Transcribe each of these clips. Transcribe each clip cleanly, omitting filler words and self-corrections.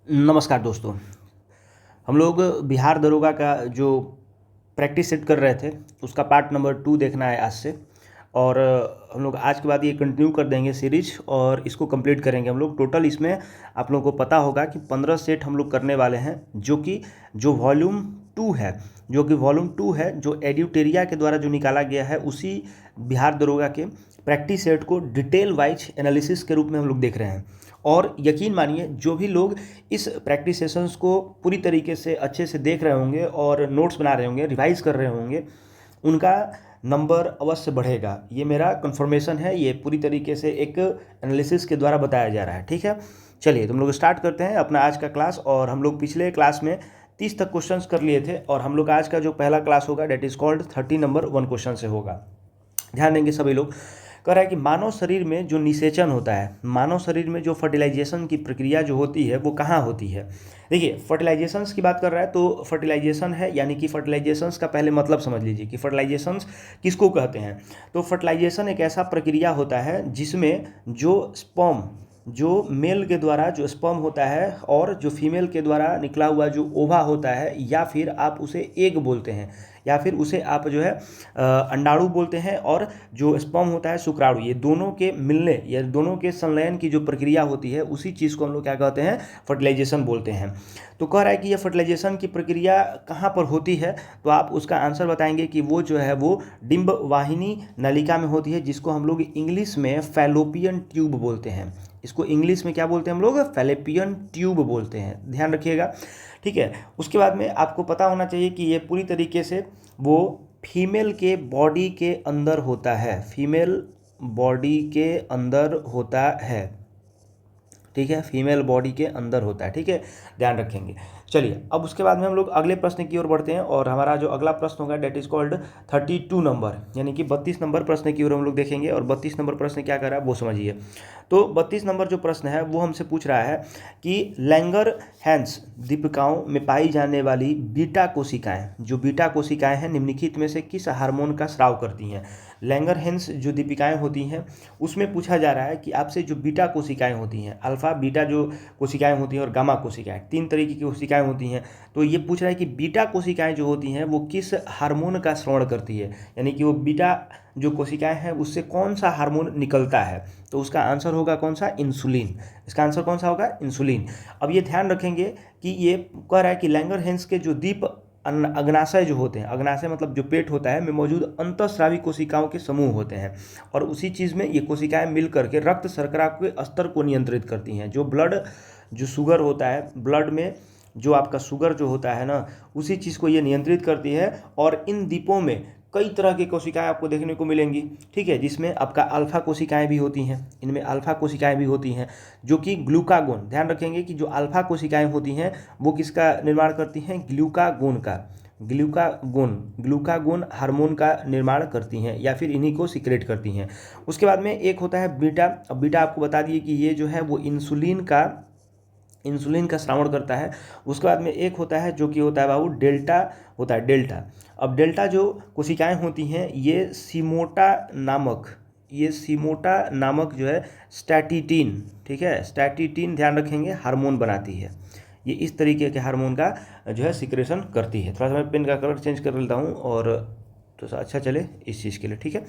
नमस्कार दोस्तों। हम लोग बिहार दरोगा का जो प्रैक्टिस सेट कर रहे थे उसका पार्ट नंबर 2 देखना है आज से। और हम लोग आज के बाद ये कंटिन्यू कर देंगे सीरीज और इसको कंप्लीट करेंगे हम लोग। टोटल इसमें आप लोगों को पता होगा कि 15 सेट हम लोग करने वाले हैं, जो वॉल्यूम 2 है, जो एड्यूटेरिया के द्वारा जो निकाला गया है उसी बिहार दरोगा के प्रैक्टिस सेट को डिटेल वाइज एनालिसिस के रूप में हम लोग देख रहे हैं। और यकीन मानिए जो भी लोग इस प्रैक्टिस सेशंस को पूरी तरीके से अच्छे से देख रहे होंगे और नोट्स बना रहे होंगे, रिवाइज कर रहे होंगे, उनका नंबर अवश्य बढ़ेगा। ये मेरा कंफर्मेशन है, ये पूरी तरीके से एक एनालिसिस के द्वारा बताया जा रहा है। ठीक है, चलिए तुम लोग स्टार्ट करते हैं अपना आज का क्लास। और हम लोग पिछले क्लास में 30 तक क्वेश्चंस कर लिए थे और हम लोग आज का जो पहला क्लास होगा that is called 30 number 1 question से होगा। ध्यान देंगे सभी लोग। कह रहा है कि मानव शरीर में जो निषेचन होता है, मानव शरीर में जो फर्टिलाइजेशन की प्रक्रिया जो होती है वो कहाँ होती है। देखिए, फर्टिलाइजेशंस की बात कर रहा है तो फर्टिलाइजेशन है, यानी कि फर्टिलाइजेशंस का पहले मतलब समझ लीजिए कि फर्टिलाइजेशंस किसको कहते हैं। तो फर्टिलाइजेशन एक ऐसा प्रक्रिया होता है जिसमें जो स्पर्म, जो मेल के द्वारा जो स्पर्म होता है और जो फीमेल के द्वारा निकला हुआ जो ओवा होता है, या फिर आप उसे एग बोलते हैं, या फिर उसे आप जो है अंडाणु बोलते हैं, और जो स्पर्म होता है शुक्राणु, ये दोनों के मिलने या दोनों के संलयन की जो प्रक्रिया होती है उसी चीज़ को हम लोग क्या कहते हैं, फर्टिलाइजेशन बोलते हैं। तो कह रहा है कि ये फर्टिलाइजेशन की प्रक्रिया कहाँ पर होती है, तो आप उसका आंसर बताएंगे कि वो जो है वो डिंब वाहिनी नलिका में होती है, जिसको हम लोग इंग्लिश में फैलोपियन ट्यूब बोलते हैं। इसको इंग्लिश में क्या बोलते हैं हम लोग, फैलोपियन ट्यूब बोलते हैं, ध्यान रखिएगा। ठीक है, उसके बाद में आपको पता होना चाहिए कि ये पूरी तरीके से वो फीमेल के बॉडी के अंदर होता है, फीमेल बॉडी के अंदर होता है। ठीक है, फीमेल बॉडी के अंदर होता है। ठीक है, ध्यान रखेंगे। चलिए, अब उसके बाद में हम लोग अगले प्रश्न की ओर बढ़ते हैं और हमारा जो अगला प्रश्न होगा डेट इज कॉल्ड 32 नंबर, यानी कि 32 नंबर प्रश्न की ओर हम लोग देखेंगे। और 32 नंबर प्रश्न क्या कर रहा है वो समझिए। तो 32 नंबर जो प्रश्न है वो हमसे पूछ रहा है कि लैंगरहैंस दीपिकाओं में पाई जाने वाली बीटा कोशिकाएं, जो बीटा कोशिकाएं हैं, निम्नलिखित में से किस हार्मोन का स्राव करती हैं। लैंगरहैंस जो दीपिकाएं होती हैं उसमें पूछा जा रहा है कि आपसे जो बीटा कोशिकाएं होती हैं, अल्फा बीटा जो कोशिकाएं होती हैं और गामा कोशिकाएं, 3 तरीके की कोशिकाएं होती हैं। तो ये पूछ रहा है कि बीटा कोशिकाएं जो होती हैं वो किस हार्मोन का स्राव करती है, यानी कि वो बीटा जो कोशिकाएं हैं उससे कौन सा हार्मोन निकलता है। तो उसका आंसर होगा कौन सा, इंसुलिन। इसका आंसर कौन सा होगा, इंसुलिन। अब ये ध्यान रखेंगे कि ये कह रहा है कि लैंगरहैंस के जो दीप अग्नाशय जो होते हैं, अग्नाशय मतलब जो पेट होता है में मौजूद अंतःस्रावी कोशिकाओं के समूह होते हैं, और उसी चीज़ में ये कोशिकाएं मिल करके रक्त शर्करा के स्तर को नियंत्रित करती हैं। जो शुगर होता है ब्लड में, जो आपका शुगर जो होता है ना, उसी चीज़ को ये नियंत्रित करती है। और इन दीपों में कई तरह की कोशिकाएं आपको देखने को मिलेंगी। ठीक है, जिसमें आपका अल्फा कोशिकाएं भी होती हैं, इनमें अल्फा कोशिकाएं भी होती हैं जो कि ग्लूकागोन, ध्यान रखेंगे कि जो अल्फा कोशिकाएं होती हैं वो किसका निर्माण करती हैं, ग्लूकागोन का, ग्लूकागोन हार्मोन का निर्माण करती हैं, या फिर इन्हीं को सिक्रेट करती हैं। उसके बाद में एक होता है बीटा। अब बीटा आपको बता दिए कि ये जो है वो इंसुलिन का श्रावण करता है। उसके बाद में एक होता है जो कि होता है बाबू डेल्टा, होता है डेल्टा। अब डेल्टा जो कोशिकाएं होती हैं ये सीमोटा नामक जो है स्टैटिटीन, ठीक है, स्टैटिटीन ध्यान रखेंगे, हार्मोन बनाती है। ये इस तरीके के हार्मोन का जो है सिक्रेशन करती है। थोड़ा सा मैं पेन का कलर चेंज कर लेता हूँ और तो अच्छा चले इस चीज़ के लिए। ठीक है,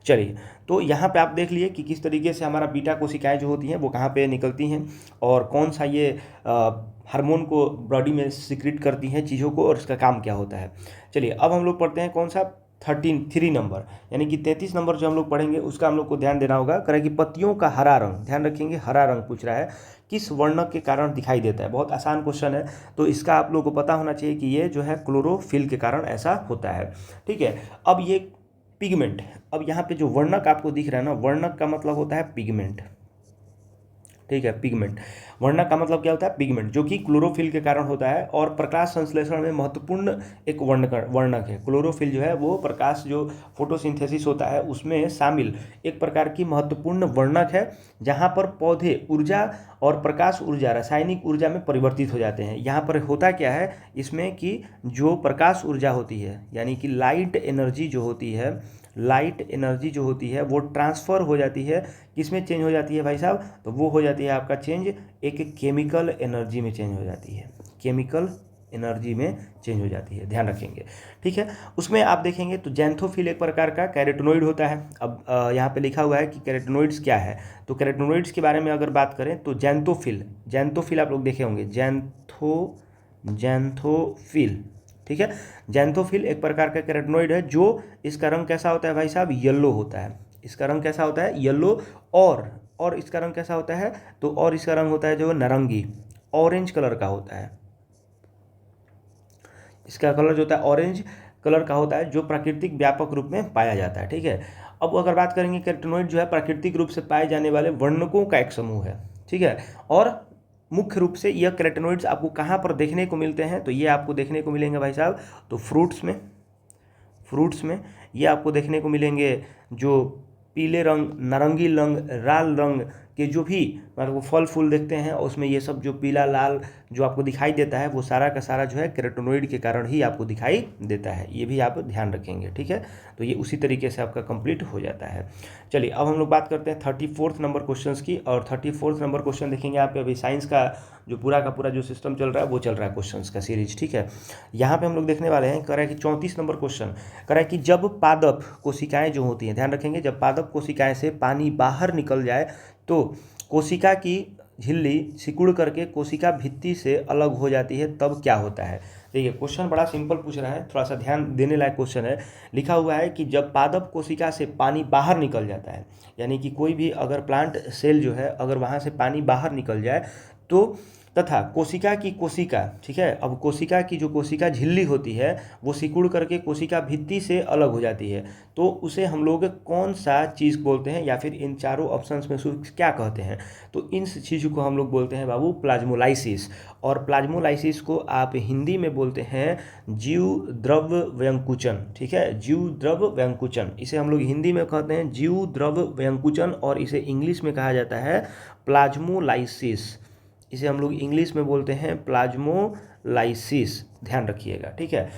चलिए, तो यहाँ पे आप देख लिए कि किस तरीके से हमारा बीटा कोशिकाएं जो होती हैं वो कहाँ पे निकलती हैं और कौन सा ये हार्मोन को बॉडी में सिक्रेट करती हैं चीज़ों को, और इसका काम क्या होता है। चलिए, अब हम लोग पढ़ते हैं कौन सा 3 नंबर, यानी कि 33 नंबर जो हम लोग पढ़ेंगे उसका हम लोग को ध्यान देना होगा। करें कि पत्तियों का हरा रंग, ध्यान रखेंगे, हरा रंग पूछ रहा है, किस वर्णक के कारण दिखाई देता है। बहुत आसान क्वेश्चन है, तो इसका आप लोगों को पता होना चाहिए कि ये जो है क्लोरोफिल के कारण ऐसा होता है। ठीक है, अब ये पिगमेंट, अब यहाँ पे जो वर्णक आपको दिख रहा है ना, वर्णक का मतलब होता है पिगमेंट। ठीक है, पिगमेंट, वर्णक का मतलब क्या होता है, पिगमेंट, जो कि क्लोरोफिल के कारण होता है और प्रकाश संश्लेषण में महत्वपूर्ण एक वर्णक है। क्लोरोफिल जो है वो प्रकाश जो फोटोसिंथेसिस होता है उसमें शामिल एक प्रकार की महत्वपूर्ण वर्णक है, जहाँ पर पौधे ऊर्जा और प्रकाश ऊर्जा रासायनिक ऊर्जा में परिवर्तित हो जाते हैं। यहाँ पर होता क्या है इसमें कि जो प्रकाश ऊर्जा होती है, यानी कि लाइट एनर्जी जो होती है, लाइट एनर्जी जो होती है वो ट्रांसफ़र हो जाती है, किसमें चेंज हो जाती है भाई साहब, तो वो हो जाती है आपका चेंज एक केमिकल एनर्जी में चेंज हो जाती है, केमिकल एनर्जी में चेंज हो जाती है, ध्यान रखेंगे। ठीक है, उसमें आप देखेंगे तो जैंथोफिल एक प्रकार का कैरोटीनॉइड होता है। अब यहाँ पे लिखा हुआ है कि कैरोटीनॉइड्स क्या है, तो कैरोटीनॉइड्स के बारे में अगर बात करें तो जैंथोफिल आप लोग देखे होंगे, जैंथोफिल, ठीक है। जैंथोफिल एक प्रकार का कैरोटीनॉइड है जो, इसका रंग कैसा होता है भाई साहब, येलो होता है। इसका रंग कैसा होता है, येलो। और इसका रंग कैसा होता है, तो और इसका रंग होता है जो नारंगी, ऑरेंज कलर का होता है। इसका कलर जो होता है ऑरेंज कलर का होता है, जो प्राकृतिक व्यापक रूप में पाया जाता है। ठीक है, अब अगर बात करेंगे कैरोटीनॉइड जो है प्राकृतिक रूप से पाए जाने वाले वर्णकों का एक समूह है। ठीक है, और मुख्य रूप से यह कैरोटीनॉइड्स आपको कहाँ पर देखने को मिलते हैं, तो ये आपको देखने को मिलेंगे भाई साहब, तो फ्रूट्स में ये आपको देखने को मिलेंगे, जो पीले रंग, नारंगी रंग, लाल रंग के जो भी मतलब फल फूल देखते हैं उसमें ये सब जो पीला लाल जो आपको दिखाई देता है वो सारा का सारा जो है कैरोटीनॉइड के कारण ही आपको दिखाई देता है, ये भी आप ध्यान रखेंगे। ठीक है, तो ये उसी तरीके से आपका कंप्लीट हो जाता है। चलिए अब हम लोग बात करते हैं 34 नंबर क्वेश्चन की, और 34 नंबर क्वेश्चन देखेंगे आप। अभी साइंस का जो पूरा का पूरा जो सिस्टम चल रहा है वो चल रहा है क्वेश्चन का सीरीज। ठीक है, यहाँ पे हम लोग देखने वाले हैं, कह रहा है कि 34 नंबर क्वेश्चन कह रहा है कि जब पादप कोशिकाएं जो होती हैं, ध्यान रखेंगे, जब पादप कोशिकाएं से पानी बाहर निकल जाए तो कोशिका की झिल्ली सिकुड़ करके कोशिका भित्ति से अलग हो जाती है, तब क्या होता है। देखिए क्वेश्चन बड़ा सिंपल पूछ रहा है, थोड़ा सा ध्यान देने लायक क्वेश्चन है। लिखा हुआ है कि जब पादप कोशिका से पानी बाहर निकल जाता है, यानी कि कोई भी अगर प्लांट सेल जो है अगर वहाँ से पानी बाहर निकल जाए तो, तथा कोशिका की कोशिका, ठीक है, अब कोशिका की जो कोशिका झिल्ली होती है वो सिकुड़ करके कोशिका भित्ति से अलग हो जाती है, तो उसे हम लोग कौन सा चीज़ बोलते हैं, या फिर इन चारों ऑप्शंस में से क्या कहते हैं, तो इन चीज़ों को हम लोग बोलते हैं बाबू प्लाज्मोलाइसिस। और प्लाज्मोलाइसिस को आप हिंदी में बोलते हैं जीव द्रव व्यंकुचन। ठीक है, जीव द्रव व्यंकुचन, इसे हम लोग हिंदी में कहते हैं जीव द्रव व्यंकुचन, और इसे इंग्लिश में कहा जाता है प्लाज्मोलाइसिस। इसे हम लोग इंग्लिश में बोलते हैं प्लाज्मोलाइसिस, ध्यान रखिएगा। ठीक है,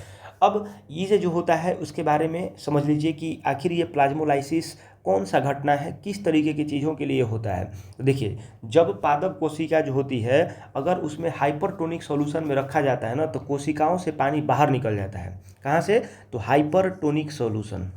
अब ये जो होता है उसके बारे में समझ लीजिए कि आखिर ये प्लाज्मोलाइसिस कौन सा घटना है, किस तरीके की चीज़ों के लिए होता है। तो देखिए, जब पादप कोशिका जो होती है अगर उसमें हाइपरटोनिक सॉल्यूशन में रखा जाता है ना, तो कोशिकाओं से पानी बाहर निकल जाता है। कहाँ से, तो हाइपरटोनिक सॉल्यूशन,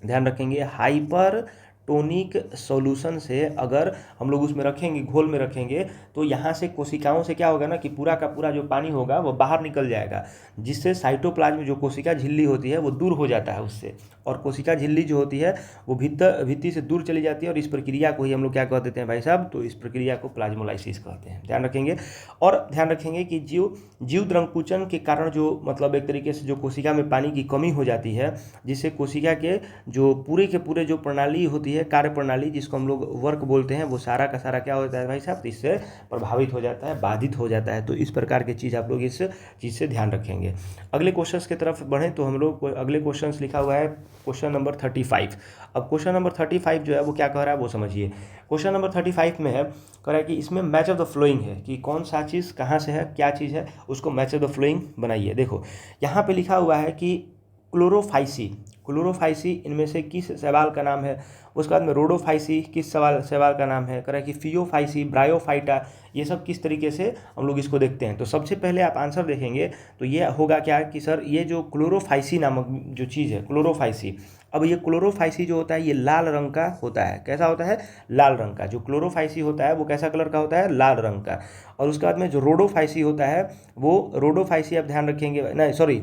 ध्यान रखेंगे, हाइपरटोनिक सॉल्यूशन से अगर हम लोग उसमें रखेंगे, घोल में रखेंगे, तो यहाँ से कोशिकाओं से क्या होगा ना कि पूरा का पूरा जो पानी होगा वो बाहर निकल जाएगा, जिससे साइटोप्लाज्म जो कोशिका झिल्ली होती है वो दूर हो जाता है उससे, और कोशिका झिल्ली जो होती है वो भित्ति से दूर चली जाती है, और इस प्रक्रिया को ही हम लोग क्या कह देते हैं भाई साहब, तो इस प्रक्रिया को प्लाज्मोलाइसिस कहते हैं, ध्यान रखेंगे। और ध्यान रखेंगे कि जीव द्रंकुचन के कारण जो मतलब एक तरीके से जो कोशिका में पानी की कमी हो जाती है, जिससे कोशिका के जो पूरे के पूरे जो प्रणाली होती है, कार्य प्रणाली जिसको हम लोग वर्क बोलते हैं, वो सारा का सारा क्या होता है भाई साहब, इससे प्रभावित हो जाता है, बाधित हो जाता है। तो इस प्रकार की चीज़ आप लोग इस चीज़ से ध्यान रखेंगे। अगले क्वेश्चंस की तरफ बढ़ें तो हम लोग अगले क्वेश्चंस लिखा हुआ है क्वेश्चन नंबर 35। अब क्वेश्चन नंबर 35 जो है वो क्या कह रहा है वो समझिए। क्वेश्चन नंबर 35 में है, कह रहा है कि इसमें मैच ऑफ द फ्लोइंग है, कि कौन सा चीज़ कहाँ से है, क्या चीज़ है, उसको मैच ऑफ द फ्लोइंग बनाइए। देखो यहाँ पे लिखा हुआ है कि क्लोरोफाइसी इनमें से किस शैवाल का नाम है। उसके बाद में रोडोफाइसी किस शैवाल का नाम है। कह रहा है कि फियोफाइसी, ब्रायोफाइटा, ये सब किस तरीके से हम लोग इसको देखते हैं। तो सबसे पहले आप आंसर देखेंगे तो ये होगा क्या कि सर ये जो क्लोरोफाइसी नामक जो चीज़ है, क्लोरोफाइसी, अब ये क्लोरोफाइसी जो होता है ये लाल रंग का होता है। कैसा होता है, लाल रंग का। जो क्लोरोफाइसी होता है वो कैसा कलर का होता है, लाल रंग का। और उसके बाद में जो रोडोफाइसी होता है वो रोडोफाइसी, आप ध्यान रखेंगे, नहीं सॉरी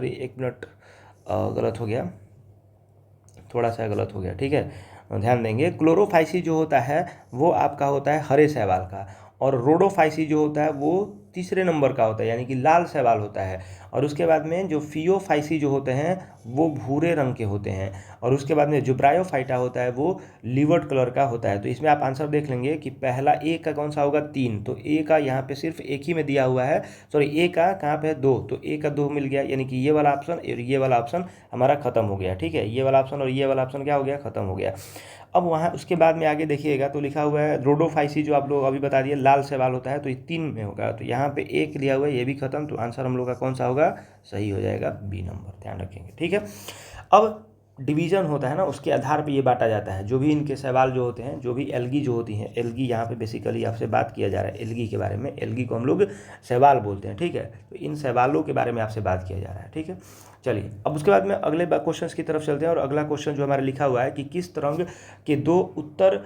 एक मिनट, गलत हो गया, थोड़ा सा गलत हो गया, ठीक है, ध्यान देंगे। क्लोरोफाइसी जो होता है वो आपका होता है हरे शैवाल का, और रोडोफाइसी जो होता है वो तीसरे नंबर का होता है, यानी कि लाल शैवाल होता है। और उसके बाद में जो फियोफाइसी जो होते हैं वो भूरे रंग के होते हैं। और उसके बाद में जो ब्रायोफाइटा होता है वो लिवर्ड कलर का होता है। तो इसमें आप आंसर देख लेंगे कि पहला ए का कौन सा होगा, 3, तो ए का यहाँ पे सिर्फ एक ही में दिया हुआ है, सॉरी ए का कहाँ पे है, 2, तो ए का 2 मिल गया, यानी कि ये वाला ऑप्शन और ये वाला ऑप्शन हमारा खत्म हो गया। ठीक है, ये वाला ऑप्शन और ये वाला ऑप्शन क्या हो गया, खत्म हो गया। अब वहाँ उसके बाद में आगे देखिएगा तो लिखा हुआ है रोडोफाइसी, जो आप लोग अभी बता दिए लाल शैवाल होता है, तो ये 3 में होगा। तो यहाँ पे एक लिया हुआ है, ये भी खत्म, तो आंसर हम लोग का कौन सा होगा, सही हो जाएगा बी नंबर, ध्यान रखेंगे। ठीक है, अब डिवीज़न होता है ना, उसके आधार पे ये बांटा जाता है। जो भी इनके शैवाल जो होते हैं, जो भी एल्गी जो होती हैं, एल्गी यहाँ पे बेसिकली आपसे बात किया जा रहा है एल्गी के बारे में। एल्गी को हम लोग शैवाल बोलते हैं, ठीक है। तो इन शैवालों के बारे में आपसे बात किया जा रहा है, ठीक है। चलिए, अब उसके बाद में अगले क्वेश्चन की तरफ चलते हैं। और अगला क्वेश्चन जो हमारा लिखा हुआ है कि किस तरंग के दो उत्तर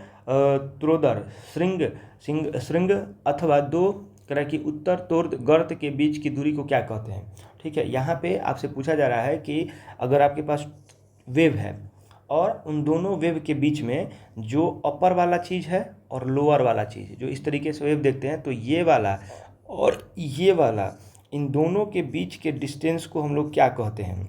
त्रोदर श्रृंग अथवा दो तरह की उत्तर तोर्द गर्त के बीच की दूरी को क्या कहते हैं, ठीक है। यहाँ पे आपसे पूछा जा रहा है कि अगर आपके पास वेव है और उन दोनों वेव के बीच में जो अपर वाला चीज़ है और लोअर वाला चीज़, जो इस तरीके से वेव देखते हैं, तो ये वाला और ये वाला, इन दोनों के बीच के डिस्टेंस को हम लोग क्या कहते हैं,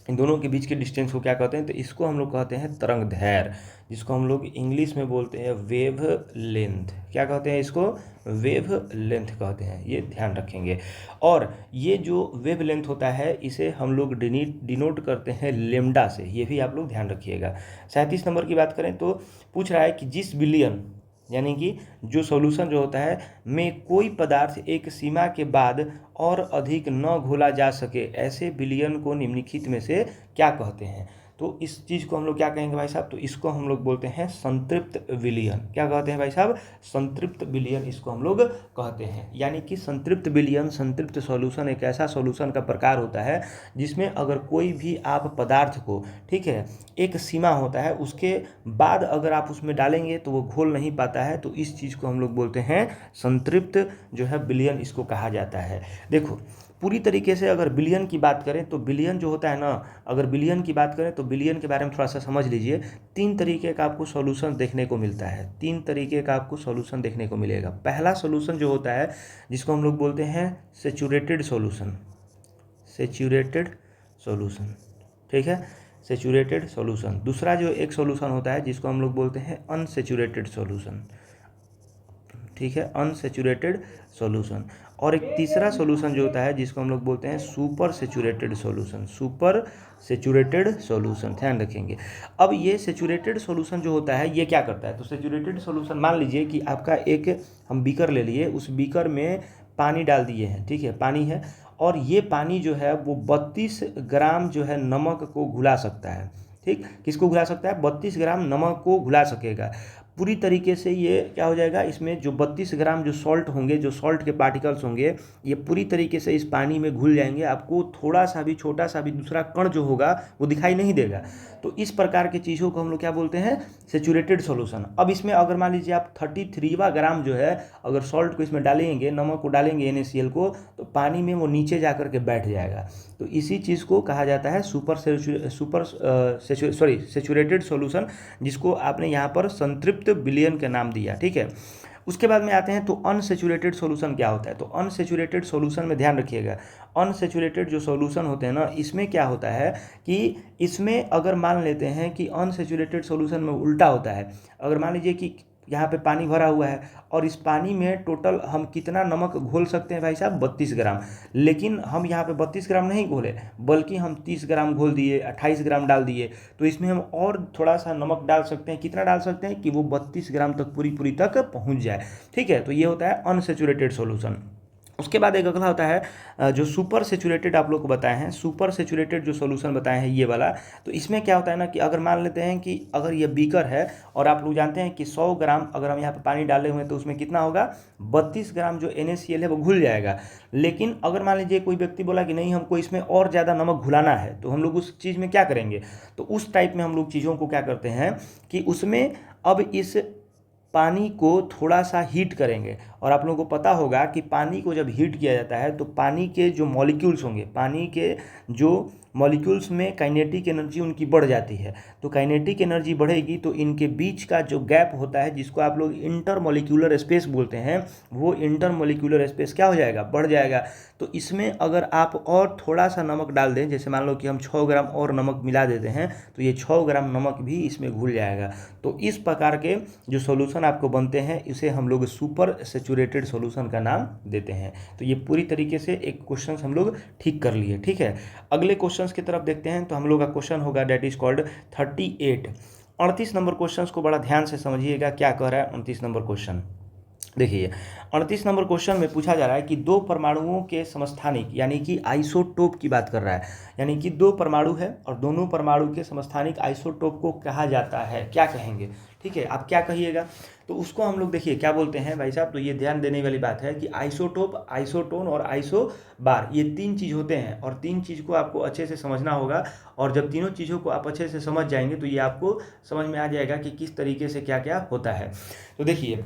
इन दोनों के बीच के डिस्टेंस को क्या कहते हैं, तो इसको हम लोग कहते हैं तरंग दैर्घ्य, जिसको हम लोग इंग्लिश में बोलते हैं वेव लेंथ। क्या कहते हैं इसको? वेव लेंथ कहते हैं, ये ध्यान रखेंगे। और ये जो वेव लेंथ होता है इसे हम लोग डिनोट करते हैं लेमडा से, ये भी आप लोग ध्यान रखिएगा। 37 नंबर की बात करें तो पूछ रहा है कि जिस बिलियन, यानी कि जो सॉल्यूशन जो होता है में कोई पदार्थ एक सीमा के बाद और अधिक न घोला जा सके, ऐसे विलयन को निम्नलिखित में से क्या कहते हैं। तो इस चीज़ को हम लोग क्या कहेंगे भाई साहब, तो इसको हम लोग बोलते हैं संतृप्त विलयन। क्या कहते हैं भाई साहब? संतृप्त विलयन इसको हम लोग कहते हैं। यानी कि संतृप्त विलयन, संतृप्त सॉल्यूशन एक ऐसा सॉल्यूशन का प्रकार होता है जिसमें अगर कोई भी आप पदार्थ को, ठीक है, एक सीमा होता है, उसके बाद अगर आप उसमें डालेंगे तो वो घोल नहीं पाता है, तो इस चीज़ को हम लोग बोलते हैं संतृप्त जो है विलयन, इसको कहा जाता है। देखो, पूरी तरीके से अगर बिलियन की बात करें तो बिलियन जो होता है ना, अगर बिलियन की बात करें तो बिलियन के बारे में थोड़ा सा समझ लीजिए। 3 तरीके का आपको सॉल्यूशन देखने को मिलता है, 3 तरीके का आपको सॉल्यूशन देखने को मिलेगा। पहला सॉल्यूशन जो होता है जिसको हम लोग बोलते हैं सेचुरेटेड सॉल्यूशन, सेचुरेटेड सॉल्यूशन, ठीक है, सेचुरेटेड सॉल्यूशन। दूसरा जो एक सॉल्यूशन होता है जिसको हम लोग बोलते हैं अनसेचुरेटेड सॉल्यूशन, ठीक है, अनसेचुरेटेड सॉल्यूशन। और एक तीसरा सॉल्यूशन जो होता है जिसको हम लोग बोलते हैं super saturated solution, super saturated solution, ध्यान रखेंगे। अब ये सेचुरेटेड सॉल्यूशन जो होता है ये क्या करता है, तो सेचुरेटेड सॉल्यूशन, मान लीजिए कि आपका एक हम बीकर ले लिए, उस बीकर में पानी डाल दिए हैं, ठीक है, पानी है, और ये पानी जो है वो 32 ग्राम जो है नमक को घुला सकता है, ठीक, किसको घुला सकता है? 32 ग्राम नमक को घुला सकेगा। पूरी तरीके से ये क्या हो जाएगा, इसमें जो 32 ग्राम जो सॉल्ट होंगे, जो सॉल्ट के पार्टिकल्स होंगे, ये पूरी तरीके से इस पानी में घुल जाएंगे। आपको थोड़ा सा भी, छोटा सा भी दूसरा कण जो होगा वो दिखाई नहीं देगा। तो इस प्रकार की चीज़ों को हम लोग क्या बोलते हैं? Saturated solution. अब इसमें अगर मान लीजिए आप 33वां ग्राम जो है अगर सॉल्ट को इसमें डालेंगे, नमक को डालेंगे, NaCl को, तो पानी में वो नीचे जा कर के बैठ जाएगा। तो इसी चीज़ को कहा जाता है सेचुरेटेड सॉल्यूशन, जिसको आपने यहाँ पर संतृप्त विलयन का नाम दिया, ठीक है। उसके बाद में आते हैं तो अनसेचुरेटेड सॉल्यूशन क्या होता है। तो अनसेचुरेटेड सॉल्यूशन में ध्यान रखिएगा, अनसेचुरेटेड जो सॉल्यूशन होते हैं ना, इसमें क्या होता है कि इसमें अगर मान लेते हैं कि अनसेचुरेटेड सॉल्यूशन में उल्टा होता है। अगर मान लीजिए कि यहाँ पे पानी भरा हुआ है और इस पानी में टोटल हम कितना नमक घोल सकते हैं भाई साहब? 32 ग्राम। लेकिन हम यहाँ पे 32 ग्राम नहीं घोले, बल्कि हम 30 ग्राम घोल दिए, 28 ग्राम डाल दिए। तो इसमें हम और थोड़ा सा नमक डाल सकते हैं। कितना डाल सकते हैं कि वो 32 ग्राम तक पूरी तक पहुँच जाए, ठीक है। तो ये होता है अनसेचुरेटेड सॉल्यूशन। उसके बाद एक अगला होता है जो सुपर सेचुरेटेड आप लोग को बताए हैं, सुपर सेचुरेटेड जो सॉल्यूशन बताए हैं ये वाला। तो इसमें क्या होता है ना कि अगर मान लेते हैं कि अगर ये बीकर है और आप लोग जानते हैं कि 100 ग्राम अगर हम यहाँ पे पानी डाले हुए हैं तो उसमें कितना होगा? 32 ग्राम जो NaCl है वो घुल जाएगा। लेकिन अगर मान लीजिए कोई व्यक्ति बोला कि नहीं, हमको इसमें और ज़्यादा नमक घुलाना है, तो हम लोग उस चीज़ में क्या करेंगे? तो उस टाइप में हम लोग चीज़ों को क्या करते हैं कि उसमें अब इस पानी को थोड़ा सा हीट करेंगे। और आप लोगों को पता होगा कि पानी को जब हीट किया जाता है तो पानी के जो मॉलिक्यूल्स होंगे, पानी के जो मॉलिक्यूल्स में काइनेटिक एनर्जी उनकी बढ़ जाती है। तो काइनेटिक एनर्जी बढ़ेगी तो इनके बीच का जो गैप होता है, जिसको आप लोग इंटरमॉलिक्यूलर स्पेस बोलते हैं, वो इंटरमॉलिक्यूलर स्पेस क्या हो जाएगा? बढ़ जाएगा। तो इसमें अगर आप और थोड़ा सा नमक डाल दें, जैसे मान लो कि हम 6 ग्राम और नमक मिला देते हैं, तो ये 6 ग्राम नमक भी इसमें घुल जाएगा। तो इस प्रकार के जो सॉल्यूशन आपको बनते हैं, इसे हम लोग सुपर सेचुरेटेड सॉल्यूशन का नाम देते हैं। तो ये पूरी तरीके से एक क्वेश्चन हम लोग ठीक कर लिए, ठीक है। अगले क्वेश्चन की तरफ देखते हैं। तो हम लोग का क्वेश्चन होगा date is called 38। 38 number question को बड़ा ध्यान से समझिएगा, क्या कह रहा है 38 नंबर क्वेश्चन। देखिए 38 नंबर क्वेश्चन में पूछा जा रहा है कि दो परमाणुओं के समस्थानिक यानी कि आइसोटोप की बात कर रहा है, यानी कि दो परमाणु है और दोनों परमाणु के समस्थानिक आइसोटोप को कहा जाता है, क्या कहेंगे? ठीक है, आप क्या कहिएगा? तो उसको हम लोग देखिए क्या बोलते हैं भाई साहब, तो ये ध्यान देने वाली बात है कि आइसोटोप, आइसोटोन और आइसोबार, ये तीन चीज़ होते हैं और तीन चीज़ को आपको अच्छे से समझना होगा। और जब तीनों चीज़ों को आप अच्छे से समझ जाएंगे तो ये आपको समझ में आ जाएगा कि किस तरीके से क्या क्या होता है। तो देखिए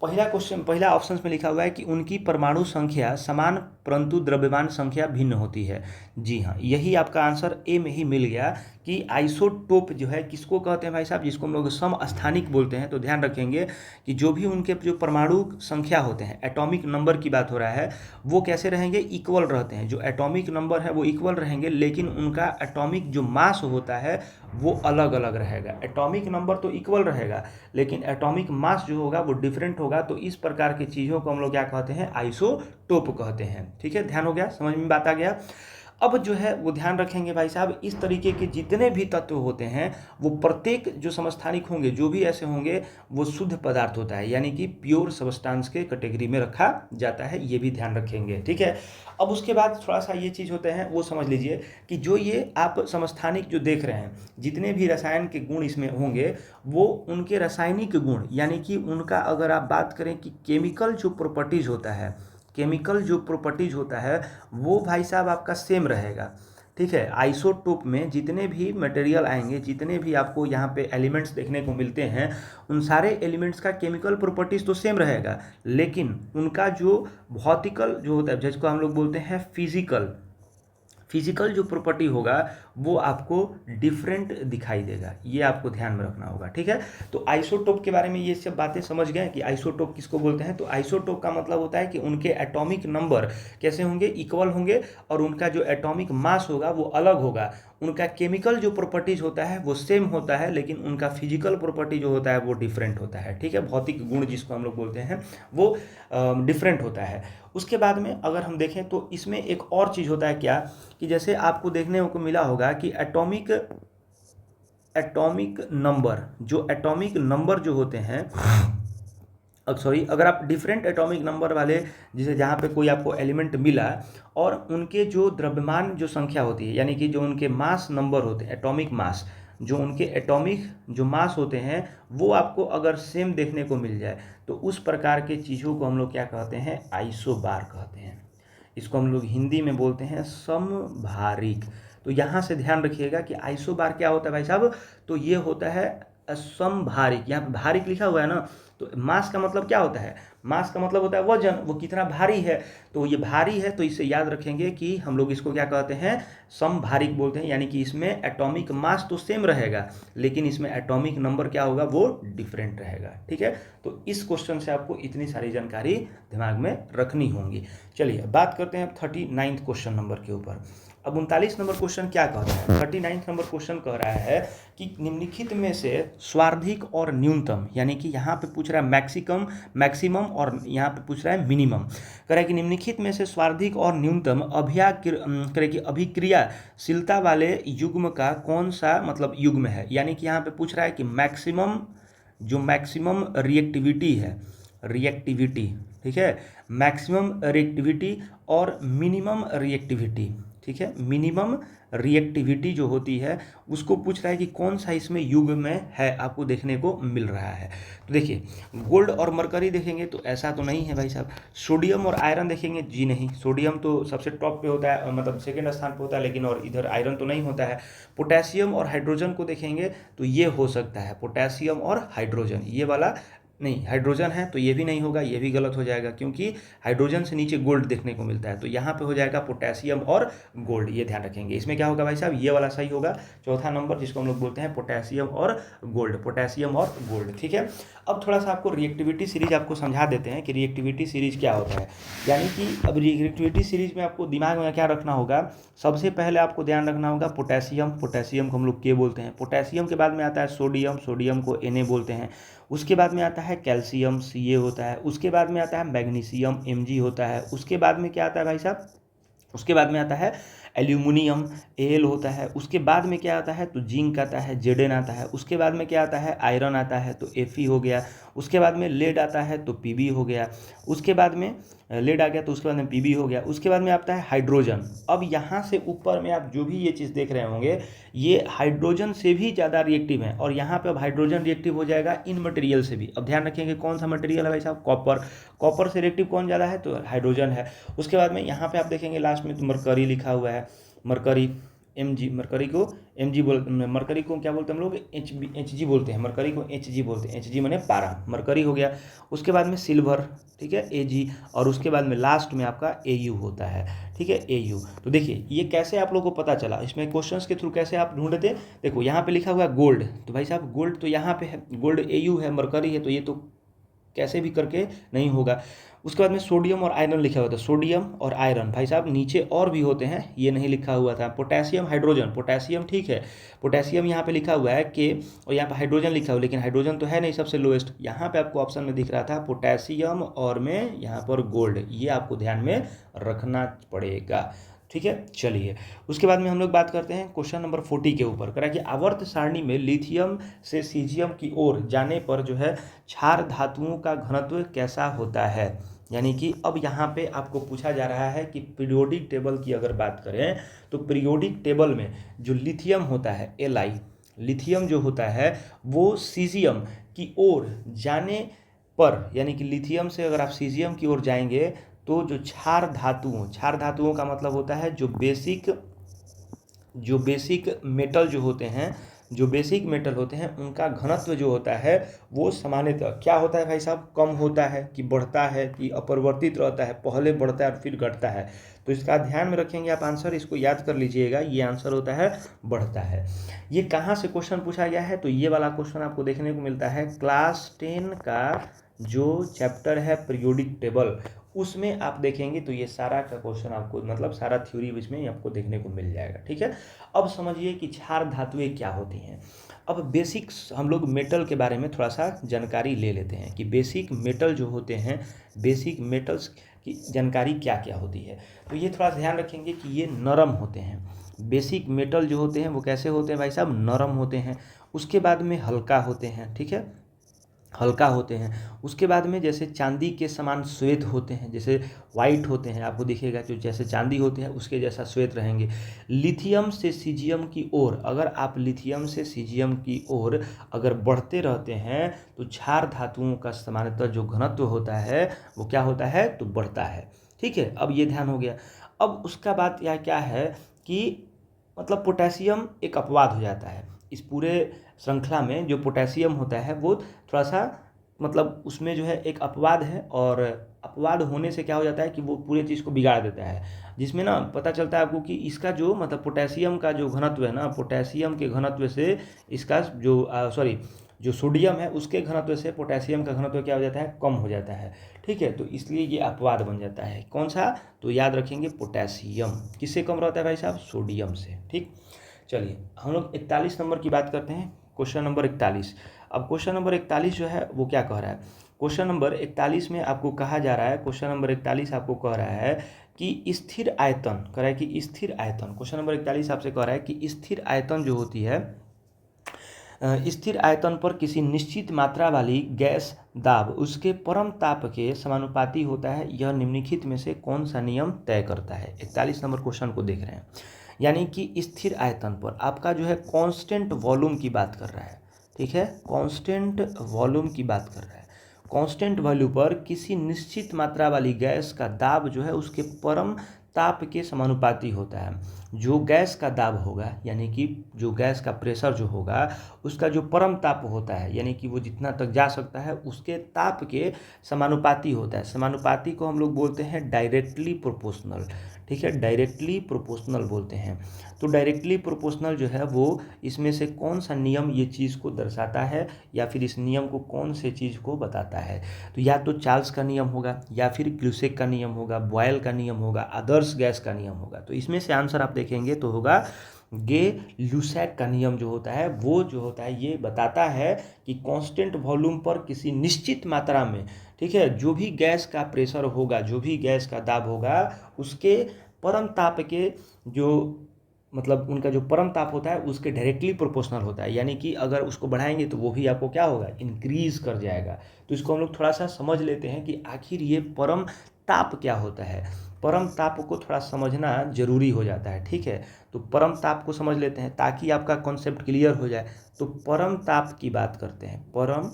पहला ऑप्शन में लिखा हुआ है कि उनकी परमाणु संख्या समान परंतु द्रव्यमान संख्या भिन्न होती है। जी हाँ, यही आपका आंसर ए में ही मिल गया कि आइसोटोप जो है किसको कहते हैं भाई साहब, जिसको हम लोग समस्थानिक बोलते हैं। तो ध्यान रखेंगे कि जो भी उनके जो परमाणु संख्या होते हैं, एटॉमिक नंबर की बात हो रहा है, वो कैसे रहेंगे, इक्वल रहते हैं। जो एटॉमिक नंबर है वो इक्वल रहेंगे, लेकिन उनका एटॉमिक जो मास होता है वो अलग अलग रहेगा। एटॉमिक नंबर तो इक्वल रहेगा लेकिन एटॉमिक मास जो होगा वो डिफरेंट होगा। तो इस प्रकार की चीज़ों को हम लोग क्या कहते हैं, आइसोटोप कहते हैं। ठीक है, ध्यान हो गया, समझ में बात आ गया। अब जो है वो ध्यान रखेंगे भाई साहब, इस तरीके के जितने भी तत्व होते हैं वो प्रत्येक जो समस्थानिक होंगे, जो भी ऐसे होंगे, वो शुद्ध पदार्थ होता है, यानी कि प्योर सब्सटेंस के कैटेगरी में रखा जाता है। ये भी ध्यान रखेंगे, ठीक है। अब उसके बाद थोड़ा सा ये चीज़ होते हैं वो समझ लीजिए कि जो ये आप समस्थानिक जो देख रहे हैं, जितने भी रसायन के गुण इसमें होंगे वो उनके रासायनिक गुण, यानी कि उनका अगर आप बात करें कि केमिकल जो प्रॉपर्टीज़ होता है, केमिकल जो प्रॉपर्टीज़ होता है वो भाई साहब आपका सेम रहेगा। ठीक है, आइसोटोप में जितने भी मटेरियल आएंगे, जितने भी आपको यहाँ पे एलिमेंट्स देखने को मिलते हैं, उन सारे एलिमेंट्स का केमिकल प्रॉपर्टीज़ तो सेम रहेगा, लेकिन उनका जो भौतिकल जो होता है, जिसको हम लोग बोलते हैं फिजिकल जो प्रॉपर्टी होगा वो आपको डिफरेंट दिखाई देगा। ये आपको ध्यान में रखना होगा, ठीक है। तो आइसोटोप के बारे में ये सब बातें समझ गए कि आइसोटोप किसको बोलते हैं। तो आइसोटोप का मतलब होता है कि उनके एटॉमिक नंबर कैसे होंगे, इक्वल होंगे, और उनका जो एटॉमिक मास होगा वो अलग होगा। उनका केमिकल जो प्रॉपर्टीज होता है वो सेम होता है, लेकिन उनका फिजिकल प्रॉपर्टी जो होता है वो डिफरेंट होता है, ठीक है। भौतिक गुण जिसको हम लोग बोलते हैं वो डिफरेंट होता है। उसके बाद में अगर हम देखें तो इसमें एक और चीज़ होता है क्या, कि जैसे आपको देखने को मिला होगा कि एटॉमिक नंबर जो होते हैं, सॉरी, अगर आप डिफरेंट एटॉमिक नंबर वाले, जैसे जहाँ पे कोई आपको एलिमेंट मिला और उनके जो द्रव्यमान जो संख्या होती है, यानी कि जो उनके मास नंबर होते हैं, एटॉमिक मास, जो उनके एटॉमिक जो मास होते हैं वो आपको अगर सेम देखने को मिल जाए तो उस प्रकार के चीज़ों को हम लोग क्या कहते हैं, आइसोबार कहते हैं। इसको हम लोग हिंदी में बोलते हैं समभारिक। तो यहाँ से ध्यान रखिएगा कि आइसोबार क्या होता है भाई साहब, तो ये होता है समभारिक। यहाँ पे भारिक लिखा हुआ है ना, तो मास का मतलब क्या होता है, मास का मतलब होता है वजन, वो कितना भारी है। तो ये भारी है, तो इसे याद रखेंगे कि हम लोग इसको क्या कहते हैं, समभारिक बोलते हैं। यानी कि इसमें एटॉमिक मास तो सेम रहेगा, लेकिन इसमें एटॉमिक नंबर क्या होगा, वो डिफरेंट रहेगा, ठीक है। तो इस क्वेश्चन से आपको इतनी सारी जानकारी दिमाग में रखनी होंगी। चलिए बात करते हैं 39 क्वेश्चन नंबर के ऊपर। अब 39 नंबर क्वेश्चन क्या कह रहा है, 39 नंबर क्वेश्चन कह रहा है कि निम्नलिखित में से सर्वाधिक और न्यूनतम, यानी कि यहाँ पे पूछ रहा है मैक्सिमम और यहाँ पे पूछ रहा है मिनिमम। कह रहा है कि निम्नलिखित में से सर्वाधिक और न्यूनतम अभिक्रियाशीलता वाले युग्म का कौन सा मतलब युग्म है। यानी कि यहाँ पे पूछ रहा है कि मैक्सिमम रिएक्टिविटी, ठीक है, मैक्सिमम रिएक्टिविटी और मिनिमम रिएक्टिविटी, ठीक है, मिनिमम रिएक्टिविटी जो होती है उसको पूछ रहा है कि कौन सा इसमें युग में है, आपको देखने को मिल रहा है। तो देखिए गोल्ड और मरकरी देखेंगे तो ऐसा तो नहीं है भाई साहब। सोडियम और आयरन देखेंगे, जी नहीं, सोडियम तो सबसे टॉप पे होता है, मतलब सेकेंड स्थान पे होता है, लेकिन और इधर आयरन तो नहीं होता है। पोटेशियम और हाइड्रोजन को देखेंगे तो ये हो सकता है, पोटेशियम और हाइड्रोजन, ये वाला नहीं, हाइड्रोजन है तो ये भी नहीं होगा, ये भी गलत हो जाएगा, क्योंकि हाइड्रोजन से नीचे गोल्ड देखने को मिलता है। तो यहाँ पे हो जाएगा पोटेशियम और गोल्ड, ये ध्यान रखेंगे। इसमें क्या होगा भाई साहब, ये वाला सही होगा, चौथा नंबर जिसको हम लोग बोलते हैं पोटेशियम और गोल्ड, ठीक है। अब थोड़ा सा आपको रिएक्टिविटी सीरीज आपको समझा देते हैं कि रिएक्टिविटी सीरीज क्या होता है। यानी कि अब रिएक्टिविटी सीरीज में आपको दिमाग में क्या रखना होगा, सबसे पहले आपको ध्यान रखना होगा पोटेशियम को हम लोग के बोलते हैं। पोटेशियम के बाद में आता है सोडियम को Na बोलते हैं। उसके बाद में आता है कैल्शियम, Ca होता है। उसके बाद में आता है मैग्नीशियम, Mg होता है। उसके बाद में क्या आता है भाई साहब, उसके बाद में आता है एल्यूमिनियम Al होता है। उसके बाद में क्या आता है, तो जिंक आता है, Zn आता है। उसके बाद में क्या आता है, आयरन आता है, तो Fe हो गया। उसके बाद में लेड आता है, तो Pb हो गया। उसके बाद में लेड आ गया तो उसके बाद में Pb हो गया। उसके बाद में आता है हाइड्रोजन। अब यहाँ से ऊपर में आप जो भी ये चीज़ देख रहे होंगे, ये हाइड्रोजन से भी ज़्यादा रिएक्टिव है। और यहाँ पे अब हाइड्रोजन रिएक्टिव हो जाएगा इन मटेरियल से भी। अब ध्यान रखेंगे कौन सा मटेरियल है भाई साहब, कॉपर। कॉपर से रिएक्टिव कौन ज़्यादा है, तो हाइड्रोजन है। उसके बाद में यहाँ पे आप देखेंगे लास्ट में तो मरकरी लिखा हुआ है, मरकरी Mg, मरकरी को Mg मरकरी को क्या बोलते हैं हम लोग, Hg बोलते हैं। मरकरी को Hg बोलते हैं, Hg माने पारा, मरकरी हो गया। उसके बाद में सिल्वर, ठीक है, Ag। और उसके बाद में लास्ट में आपका Au होता है, ठीक है, Au। तो देखिए ये कैसे आप लोगों को पता चला, इसमें क्वेश्चंस के थ्रू कैसे आप ढूंढते। देखो यहाँ पे लिखा हुआ है गोल्ड, तो भाई साहब गोल्ड तो यहाँ पे है, गोल्ड Au है, मरकरी है, तो ये तो कैसे भी करके नहीं होगा। उसके बाद में सोडियम और आयरन लिखा हुआ था, सोडियम और आयरन भाई साहब नीचे और भी होते हैं, ये नहीं लिखा हुआ था। पोटेशियम, हाइड्रोजन, पोटेशियम ठीक है, पोटेशियम यहाँ पे लिखा हुआ है के, और यहाँ पे हाइड्रोजन लिखा हुआ है, लेकिन हाइड्रोजन तो है नहीं सबसे लोएस्ट। यहाँ पे आपको ऑप्शन में दिख रहा था पोटेशियम और में यहाँ पर गोल्ड, ये आपको ध्यान में रखना पड़ेगा, ठीक है। चलिए उसके बाद में हम लोग बात करते हैं क्वेश्चन नंबर 40 के ऊपर। करा कि आवर्त सारणी में लिथियम से सीजियम की ओर जाने पर जो है क्षार धातुओं का घनत्व कैसा होता है। यानी कि अब यहाँ पे आपको पूछा जा रहा है कि पीरियोडिक टेबल की अगर बात करें तो पीरियोडिक टेबल में जो लिथियम होता है Li, लिथियम जो होता है वो सीजियम की ओर जाने पर, यानी कि लिथियम से अगर आप सीजियम की ओर जाएंगे तो जो क्षार धातुओं का मतलब होता है जो बेसिक मेटल जो होते हैं, जो बेसिक मेटल होते हैं उनका घनत्व जो होता है वो सामान्यतः क्या होता है भाई साहब, कम होता है कि बढ़ता है कि अपरिवर्तित रहता है, पहले बढ़ता है और फिर घटता है। तो इसका ध्यान में रखेंगे आप आंसर, इसको याद कर लीजिएगा, ये आंसर होता है बढ़ता है। ये कहाँ से क्वेश्चन पूछा गया है, तो ये वाला क्वेश्चन आपको देखने को मिलता है क्लास 10 का जो चैप्टर है पीरियोडिक टेबल, उसमें आप देखेंगे तो ये सारा का क्वेश्चन आपको, मतलब सारा थ्योरी इसमें आपको देखने को मिल जाएगा, ठीक है। अब समझिए कि क्षार धातुएं क्या होती हैं। अब बेसिक हम लोग मेटल के बारे में थोड़ा सा जानकारी ले लेते हैं कि बेसिक मेटल जो होते हैं, बेसिक मेटल्स की जानकारी क्या क्या होती है। तो ये थोड़ा ध्यान रखेंगे कि ये नरम होते हैं। बेसिक मेटल जो होते हैं वो कैसे होते हैं भाई साहब, नरम होते हैं। उसके बाद में हल्का होते हैं, ठीक है, हल्का होते हैं। उसके बाद में जैसे चांदी के समान श्वेत होते हैं, जैसे वाइट होते हैं, आपको दिखेगा जो जैसे चांदी होते हैं उसके जैसा श्वेत रहेंगे। लिथियम से सीजियम की ओर, अगर आप लिथियम से सीजियम की ओर अगर बढ़ते रहते हैं तो क्षार धातुओं का सामान्यतः जो घनत्व होता है वो क्या होता है, तो बढ़ता है, ठीक है। अब ये ध्यान हो गया। अब उसका बात यह क्या है कि मतलब पोटेशियम एक अपवाद हो जाता है इस पूरे श्रृंखला में। जो पोटेशियम होता है वो थोड़ा सा मतलब उसमें जो है एक अपवाद है, और अपवाद होने से क्या हो जाता है कि वो पूरे चीज़ को बिगाड़ देता है। जिसमें ना पता चलता है आपको कि इसका जो मतलब पोटेशियम का जो घनत्व है ना, पोटेशियम के घनत्व से इसका जो जो सोडियम है उसके घनत्व से पोटेशियम का घनत्व क्या हो जाता है, कम हो जाता है, ठीक है। तो इसलिए ये अपवाद बन जाता है। कौन सा, तो याद रखेंगे पोटेशियम किससे कम रहता है भाई साहब, सोडियम से, ठीक। चलिए हम लोग 41 नंबर की बात करते हैं, क्वेश्चन नंबर 41। अब क्वेश्चन नंबर 41 जो है वो क्या कह रहा है, क्वेश्चन नंबर 41 में आपको कहा जा रहा है, क्वेश्चन नंबर 41 आपको कह रहा है कि स्थिर आयतन, कह रहा है कि स्थिर आयतन, क्वेश्चन नंबर 41 आपसे कह रहा है कि स्थिर आयतन जो होती है, स्थिर आयतन पर किसी निश्चित मात्रा वाली गैस दाब उसके परम ताप के समानुपाती होता है, यह निम्नलिखित में से कौन सा नियम तय करता है। 41 नंबर क्वेश्चन को देख रहे हैं, यानी कि स्थिर आयतन पर आपका जो है कांस्टेंट वॉल्यूम की बात कर रहा है, ठीक है, कांस्टेंट वॉल्यूम की बात कर रहा है। कांस्टेंट वैल्यू पर किसी निश्चित मात्रा वाली गैस का दाब जो है उसके परम ताप के समानुपाती होता है। जो गैस का दाब होगा, यानी कि जो गैस का प्रेशर जो होगा उसका जो परम ताप होता है, यानी कि वो जितना तक जा सकता है उसके ताप के समानुपाती होता है। समानुपाती को हम लोग बोलते हैं डायरेक्टली प्रोपोर्शनल, ठीक है, डायरेक्टली प्रोपोर्शनल बोलते हैं। तो डायरेक्टली प्रोपोर्शनल जो है वो इसमें से कौन सा नियम ये चीज़ को दर्शाता है, या फिर इस नियम को कौन से चीज़ को बताता है। तो या तो चार्ल्स का नियम होगा, या फिर क्यूसेक का नियम होगा, बॉयल का नियम होगा, आदर्श गैस का नियम होगा। तो इसमें से आंसर आप देखेंगे तो होगा गे ल्यूसैक का नियम जो होता है वो जो होता है ये बताता है कि कांस्टेंट वॉल्यूम पर किसी निश्चित मात्रा में, ठीक है, जो भी गैस का प्रेशर होगा, जो भी गैस का दाब होगा उसके परम ताप के जो मतलब उनका जो परम ताप होता है उसके डायरेक्टली प्रोपोर्शनल होता है, यानी कि अगर उसको बढ़ाएंगे तो वो भी आपको क्या होगा, इंक्रीज कर जाएगा। तो इसको हम लोग थोड़ा सा समझ लेते हैं कि आखिर ये परम ताप क्या होता है। परम ताप को थोड़ा समझना जरूरी हो जाता है, ठीक है। तो परम ताप को समझ लेते हैं ताकि आपका कॉन्सेप्ट क्लियर हो जाए। तो परम ताप की बात करते हैं, परम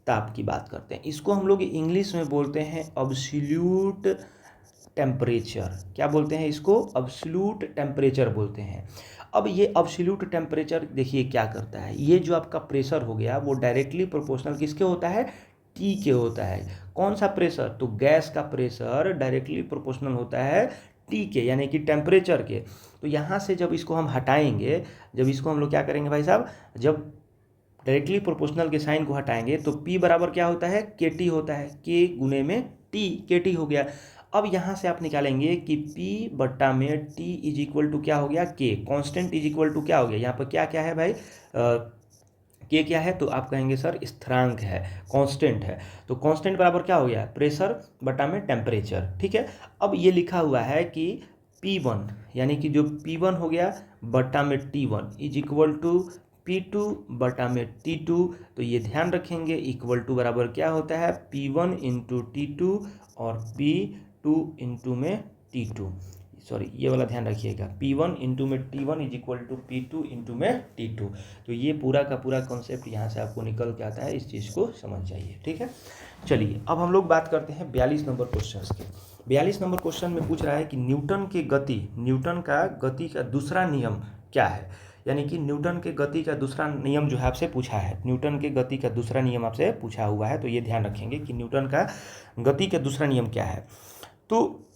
ताप की बात करते हैं, इसको हम लोग इंग्लिश में बोलते हैं अब्सोल्यूट टेम्परेचर। क्या बोलते हैं इसको, अब्सोल्यूट टेम्परेचर बोलते हैं। अब ये अब्सोल्यूट टेम्परेचर देखिए क्या करता है, ये जो आपका प्रेशर हो गया वो डायरेक्टली प्रोपोर्शनल किसके होता है, टी के होता है। कौन सा प्रेशर, तो गैस का प्रेशर डायरेक्टली प्रोपोर्शनल होता है टी के, यानी कि टेम्परेचर के। तो यहाँ से जब इसको हम हटाएंगे, जब इसको हम लोग क्या करेंगे भाई साहब, जब डायरेक्टली प्रोपोर्शनल के साइन को हटाएंगे तो P बराबर क्या होता है, के टी होता है, के गुने में टी, के टी हो गया। अब यहाँ से आप निकालेंगे कि P बट्टा में T इज इक्वल टू क्या हो गया, के, कांस्टेंट इज इक्वल टू क्या हो गया, यहाँ पर क्या क्या है भाई, के क्या है, तो आप कहेंगे सर स्थिरांक है, कांस्टेंट है। तो कांस्टेंट बराबर क्या हो गया, प्रेशर बटा में टेम्परेचर, ठीक है। अब ये लिखा हुआ है कि P1 यानी कि जो P1 हो गया बटा में T1 is equal to P2 बटा में T2। तो ये ध्यान रखेंगे इक्वल टू बराबर क्या होता है, P1 इंटू T2 और P2 इंटू में T2, सॉरी ये वाला ध्यान रखिएगा, P1 इंटू में T1 is equal to P2 into में T2। तो ये पूरा का पूरा कॉन्सेप्ट यहाँ से आपको निकल के आता है, इस चीज़ को समझ जाइए, ठीक है। चलिए अब हम लोग बात करते हैं 42 नंबर क्वेश्चन के। 42 नंबर क्वेश्चन में पूछ रहा है कि न्यूटन का गति का दूसरा नियम क्या है, यानी कि न्यूटन के गति का दूसरा नियम जो है आपसे पूछा है, न्यूटन के गति का दूसरा नियम आपसे पूछा हुआ है। तो ये ध्यान रखेंगे कि न्यूटन का गति का दूसरा नियम क्या है। तो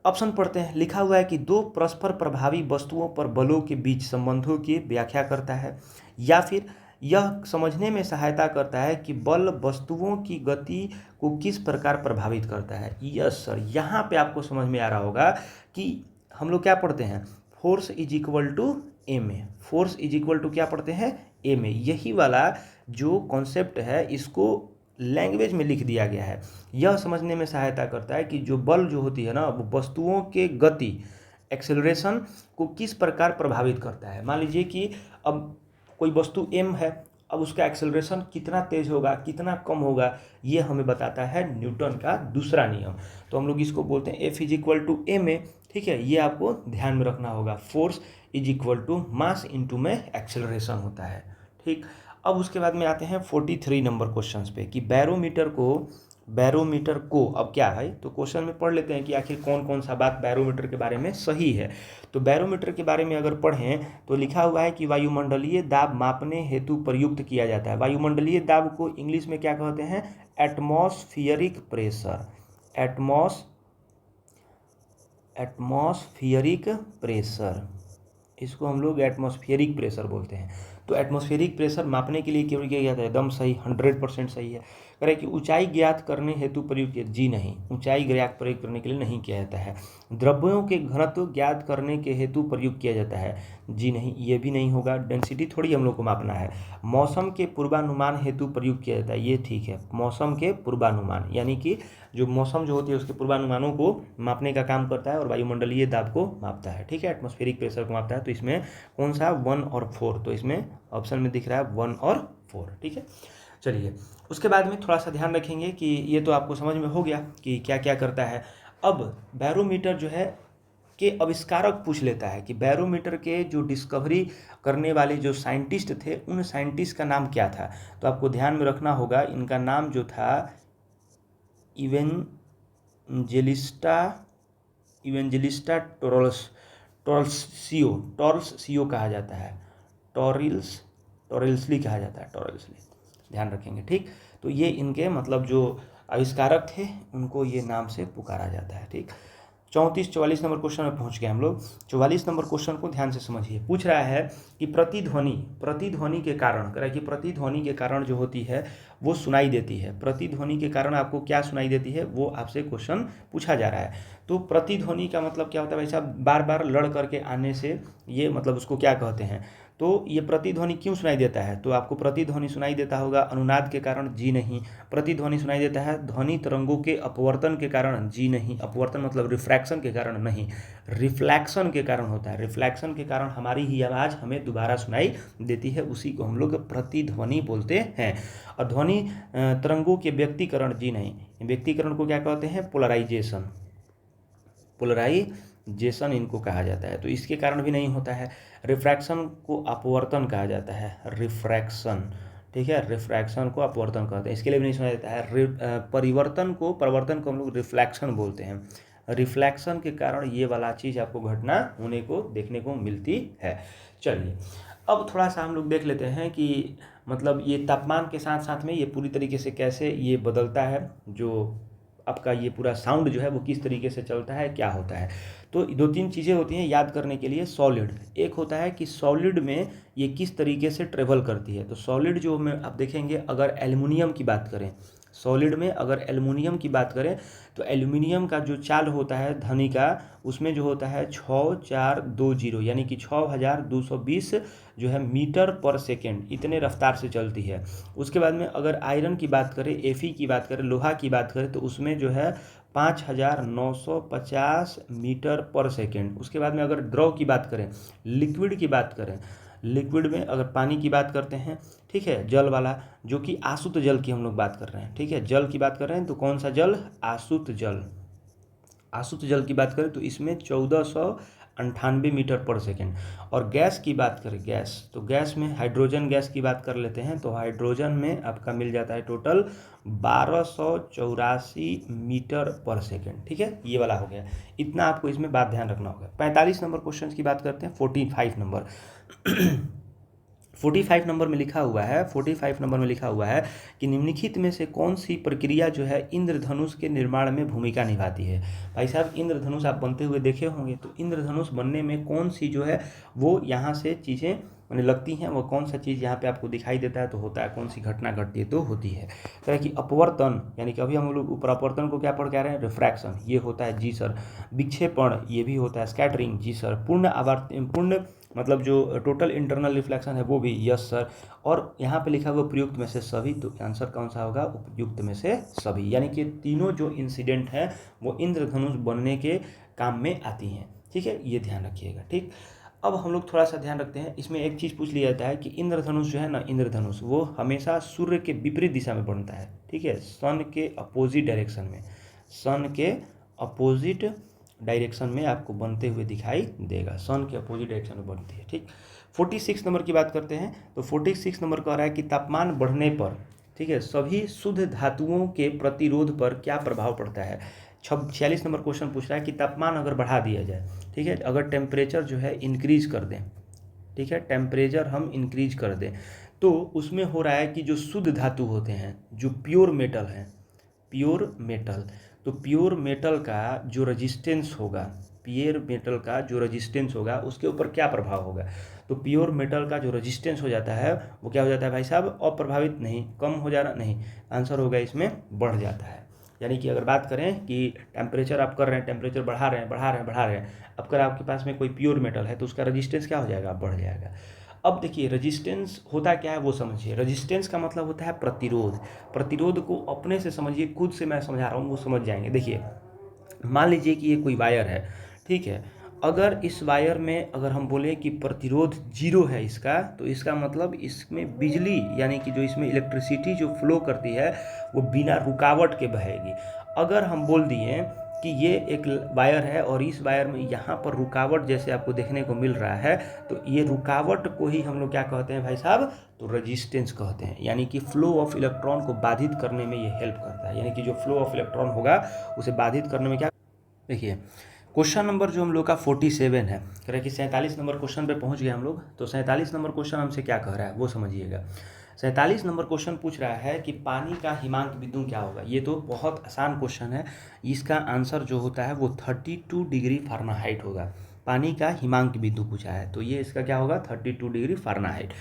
ऑप्शन पढ़ते हैं, लिखा हुआ है कि दो परस्पर प्रभावी वस्तुओं पर बलों के बीच संबंधों की व्याख्या करता है, या फिर यह समझने में सहायता करता है कि बल वस्तुओं की गति को किस प्रकार प्रभावित करता है। यस सर, यहाँ पे आपको समझ में आ रहा होगा कि हम लोग क्या पढ़ते हैं, force is equal to M A, force is equal to क्या पढ़ते हैं, एम ए। यही वाला जो कॉन्सेप्ट है इसको लैंग्वेज में लिख दिया गया है। यह समझने में सहायता करता है कि जो बल जो होती है ना वो वस्तुओं के गति, एक्सेलरेशन को किस प्रकार प्रभावित करता है। मान लीजिए कि अब कोई वस्तु m है, अब उसका एक्सेलरेशन कितना तेज होगा कितना कम होगा, ये हमें बताता है न्यूटन का दूसरा नियम। तो हम लोग इसको बोलते हैं F is equal to M A, ठीक है। ये आपको ध्यान में रखना होगा, force is equal to mass into में एक्सेलरेशन होता है, ठीक। अब उसके बाद में आते हैं 43 नंबर क्वेश्चन पे कि बैरोमीटर को अब क्या है, तो क्वेश्चन में पढ़ लेते हैं कि आखिर कौन कौन सा बात बैरोमीटर के बारे में सही है। तो बैरोमीटर के बारे में अगर पढ़ें तो लिखा हुआ है कि वायुमंडलीय दाब मापने हेतु प्रयुक्त किया जाता है। वायुमंडलीय दाब को इंग्लिश में क्या कहते हैं, एटमॉस्फियरिक प्रेशर, एटमॉस्फियरिक प्रेशर, इसको हम लोग एटमॉस्फेरिक प्रेशर बोलते हैं। तो एटमॉस्फेरिक प्रेशर मापने के लिए क्यों किया जाता है, एकदम सही, 100% सही है। कह रहे कि ऊंचाई ज्ञात करने हेतु प्रयोग किया, जी नहीं, ऊंचाई ज्ञात प्रयोग करने के लिए नहीं किया जाता है। द्रव्यों के घनत्व ज्ञात करने के हेतु प्रयोग किया जाता है, जी नहीं, ये भी नहीं होगा, डेंसिटी थोड़ी हम लोग को मापना है। मौसम के पूर्वानुमान हेतु प्रयोग किया जाता है, ये ठीक है, मौसम के पूर्वानुमान, यानी कि जो मौसम जो होती है उसके पूर्वानुमानों को मापने का काम करता है और वायुमंडलीय दाब को मापता है, ठीक है, एटमॉस्फेरिक प्रेशर को मापता है। तो इसमें कौन सा 1 और 4, तो इसमें ऑप्शन में दिख रहा है 1 और 4, ठीक है। चलिए उसके बाद में थोड़ा सा ध्यान रखेंगे कि ये तो आपको समझ में हो गया कि क्या क्या करता है। अब बैरोमीटर जो है के आविष्कारक पूछ लेता है कि बैरोमीटर के जो डिस्कवरी करने वाले जो साइंटिस्ट थे उन साइंटिस्ट का नाम क्या था। तो आपको ध्यान में रखना होगा, इनका नाम जो था इवेंजेलिस्टा टॉर्ल्सियो कहा जाता है, टॉरेल्सली कहा जाता है, टॉरेल्सली, ध्यान रखेंगे, ठीक। तो ये इनके मतलब जो आविष्कारक थे उनको ये नाम से पुकारा जाता है, ठीक। 44 नंबर क्वेश्चन में पहुंच गए हम लोग। 44 नंबर क्वेश्चन को ध्यान से समझिए, पूछ रहा है कि प्रतिध्वनि के कारण, कह रहा है कि प्रतिध्वनि के कारण जो होती है वो सुनाई देती है। प्रतिध्वनि के कारण आपको क्या सुनाई देती है वो आपसे क्वेश्चन पूछा जा रहा है। तो प्रतिध्वनि का मतलब क्या होता है भाई साहब, बार बार लड़ करके आने से, ये मतलब उसको क्या कहते हैं, तो ये प्रतिध्वनि क्यों सुनाई देता है? तो आपको प्रतिध्वनि सुनाई देता होगा अनुनाद के कारण, जी नहीं। प्रतिध्वनि सुनाई देता है ध्वनि तरंगों के अपवर्तन के कारण, जी नहीं। अपवर्तन मतलब रिफ्रैक्शन के कारण नहीं, रिफ्लेक्शन के कारण होता है। रिफ्लेक्शन के कारण हमारी ही आवाज़ हमें दोबारा सुनाई देती है, उसी को हम लोग प्रतिध्वनि बोलते हैं। और ध्वनि तरंगों के व्यक्तीकरण, जी नहीं। व्यक्तीकरण को क्या कहते हैं? पोलराइजेशन। पोलराइजेशन इनको कहा जाता है, तो इसके कारण भी नहीं होता है। रिफ्रैक्शन को अपवर्तन कहा जाता है, रिफ्रैक्शन, ठीक है। रिफ्रैक्शन को अपवर्तन कहते हैं, इसके लिए भी नहीं सुना जाता है। परिवर्तन को हम लोग रिफ्लेक्शन बोलते हैं। रिफ्लेक्शन के कारण ये वाला चीज़ आपको घटना होने को देखने को मिलती है। चलिए अब थोड़ा सा हम लोग देख लेते हैं कि मतलब ये तापमान के साथ साथ में ये पूरी तरीके से कैसे ये बदलता है, जो आपका ये पूरा साउंड जो है वो किस तरीके से चलता है, क्या होता है। तो 2-3 चीज़ें होती हैं याद करने के लिए। सॉलिड, एक होता है कि सॉलिड में ये किस तरीके से ट्रेवल करती है। तो सॉलिड जो में आप देखेंगे, अगर एल्युमिनियम की बात करें, सॉलिड में अगर एल्युमिनियम की बात करें तो एल्युमिनियम का जो चाल होता है ध्वनि का, उसमें जो होता है 6420, यानी कि 6220 जो है मीटर पर सेकेंड, इतने रफ्तार से चलती है। उसके बाद में अगर आयरन की बात करें, एफी की बात करें, लोहा की बात करें, तो उसमें जो है 5950 मीटर पर सेकेंड। उसके बाद में अगर द्रव की बात करें, लिक्विड की बात करें, लिक्विड में अगर पानी की बात करते हैं, ठीक है, जल वाला, जो कि आसुत जल की हम लोग बात कर रहे हैं, ठीक है, जल की बात कर रहे हैं, तो कौन सा जल? आसुत जल। आसुत जल की बात करें तो इसमें 1498 मीटर पर सेकेंड। और गैस की बात करें, गैस, तो गैस में हाइड्रोजन गैस की बात कर लेते हैं, तो हाइड्रोजन में आपका मिल जाता है टोटल 1284 मीटर पर सेकेंड, ठीक है, ये वाला हो गया। इतना आपको इसमें बात ध्यान रखना होगा। 45 नंबर क्वेश्चन की बात करते हैं। 45 नंबर 45 नंबर में लिखा हुआ है, 45 नंबर में लिखा हुआ है कि निम्नलिखित में से कौन सी प्रक्रिया जो है इंद्रधनुष के निर्माण में भूमिका निभाती है। भाई साहब, इंद्रधनुष आप बनते हुए देखे होंगे, तो इंद्रधनुष बनने में कौन सी जो है वो यहाँ से चीज़ें मैंने लगती हैं, वो कौन सा चीज़ यहाँ पे आपको दिखाई देता है तो होता है, कौन सी घटना घटती है तो होती है। तरह की अपवर्तन, यानी कि अभी हम लोग ऊपर अपवर्तन को क्या पढ़ के आ रहे हैं? रिफ्रैक्शन, ये होता है, जी सर। विक्षेपण, ये भी होता है। स्कैटरिंग, जी सर। पूर्ण मतलब जो टोटल इंटरनल रिफ्लेक्शन है वो भी, यस सर। और यहाँ पे लिखा हुआ उपयुक्त में से सभी, तो आंसर कौन सा होगा? उपयुक्त में से सभी, यानी कि तीनों जो इंसिडेंट हैं वो इंद्रधनुष बनने के काम में आती हैं, ठीक है, ये ध्यान रखिएगा, ठीक। अब हम लोग थोड़ा सा ध्यान रखते हैं, इसमें एक चीज़ पूछ लिया जाता है कि इंद्रधनुष जो है ना, इंद्रधनुष वो हमेशा सूर्य के विपरीत दिशा में बनता है, ठीक है, सन के अपोजिट डायरेक्शन में, सन के अपोजिट डायरेक्शन में आपको बनते हुए दिखाई देगा, सन के अपोजिट डायरेक्शन में बनती है, ठीक। 46 नंबर की बात करते हैं, तो 46 नंबर कह रहा है कि तापमान बढ़ने पर, ठीक है, सभी शुद्ध धातुओं के प्रतिरोध पर क्या प्रभाव पड़ता है। 46 नंबर क्वेश्चन पूछ रहा है कि तापमान अगर बढ़ा दिया जाए, ठीक है, अगर टेम्परेचर जो है इंक्रीज कर दें, ठीक है, टेम्परेचर हम इंक्रीज कर दें, तो उसमें हो रहा है कि जो शुद्ध धातु होते हैं, जो प्योर मेटल हैं, प्योर मेटल, तो प्योर मेटल का जो रेजिस्टेंस होगा, प्योर मेटल का जो रेजिस्टेंस होगा उसके ऊपर क्या प्रभाव होगा। तो प्योर मेटल का जो रेजिस्टेंस हो जाता है वो क्या हो जाता है भाई साहब? अप्रभावित नहीं, कम हो जाना नहीं, आंसर होगा इसमें बढ़ जाता है। यानी कि अगर बात करें कि टेम्परेचर आप कर रहे हैं, टेम्परेचर बढ़ा रहे हैं, अब अगर आपके पास में कोई प्योर मेटल है तो उसका रेजिस्टेंस क्या हो जाएगा? बढ़ जाएगा। अब देखिए रेजिस्टेंस होता क्या है वो समझिए। रेजिस्टेंस का मतलब होता है प्रतिरोध। प्रतिरोध को अपने से समझिए, खुद से मैं समझा रहा हूँ वो समझ जाएंगे। देखिए मान लीजिए कि ये कोई वायर है, ठीक है, अगर इस वायर में अगर हम बोले कि प्रतिरोध 0 है इसका, तो इसका मतलब इसमें बिजली यानी कि जो इसमें इलेक्ट्रिसिटी जो फ्लो करती है वो बिना रुकावट के बहेगी। अगर हम बोल दिए कि ये एक वायर है और इस वायर में यहाँ पर रुकावट जैसे आपको देखने को मिल रहा है, तो ये रुकावट को ही हम लोग क्या कहते हैं भाई साहब? तो रेजिस्टेंस कहते हैं। यानी कि फ्लो ऑफ इलेक्ट्रॉन को बाधित करने में ये हेल्प करता है, यानी कि जो फ्लो ऑफ इलेक्ट्रॉन होगा उसे बाधित करने में क्या। देखिए क्वेश्चन नंबर जो हम लोग का 47 है, कह रहा है कि 47 नंबर क्वेश्चन पे पहुंच गए हम लोग। तो 47 नंबर क्वेश्चन हमसे क्या कह रहा है वो समझिएगा। 47 नंबर क्वेश्चन पूछ रहा है कि पानी का हिमांक बिंदु क्या होगा। ये तो बहुत आसान क्वेश्चन है, इसका आंसर जो होता है वो 32 डिग्री फ़ारेनहाइट होगा। पानी का हिमांक बिंदु पूछा है तो ये इसका क्या होगा? 32 डिग्री फ़ारेनहाइट।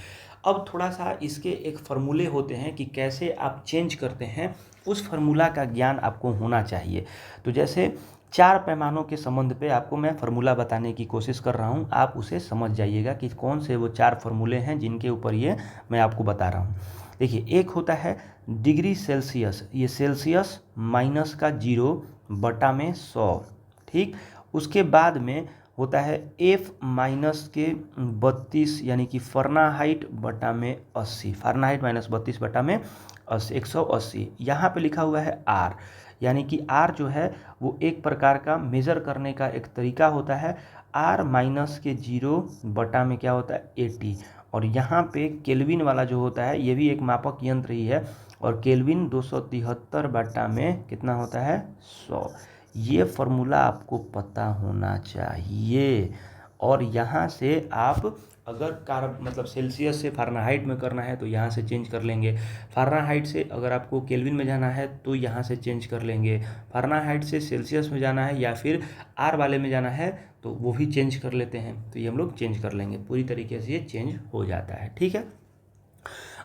अब थोड़ा सा इसके एक फार्मूले होते हैं कि कैसे आप चेंज करते हैं, उस फार्मूला का ज्ञान आपको होना चाहिए। तो जैसे 4 पैमानों के संबंध पे आपको मैं फार्मूला बताने की कोशिश कर रहा हूँ, आप उसे समझ जाइएगा कि कौन से वो 4 फार्मूले हैं जिनके ऊपर ये मैं आपको बता रहा हूँ। देखिए, एक होता है डिग्री सेल्सियस, ये सेल्सियस माइनस का 0/100, ठीक। उसके बाद में होता है F माइनस के 32 यानी कि फ़ारेनहाइट/80, फ़ारेनहाइट माइनस 32/80, 180। यहाँ पे लिखा हुआ है R, यानी कि R जो है वो एक प्रकार का मेज़र करने का एक तरीका होता है। R माइनस के 0 क्या होता है 80, और यहाँ पे केल्विन वाला जो होता है ये भी एक मापक यंत्र ही है, और केल्विन 273 कितना होता है 100। ये फार्मूला आपको पता होना चाहिए। और यहाँ से आप अगर मतलब सेल्सियस से फ़ारेनहाइट में करना है तो यहाँ से चेंज कर लेंगे, फ़ारेनहाइट से अगर आपको केल्विन में जाना है तो यहाँ से चेंज कर लेंगे, फ़ारेनहाइट से सेल्सियस में जाना है या फिर आर वाले में जाना है तो वो भी चेंज कर लेते हैं, तो ये हम लोग चेंज कर लेंगे, पूरी तरीके से ये चेंज हो जाता है, ठीक है।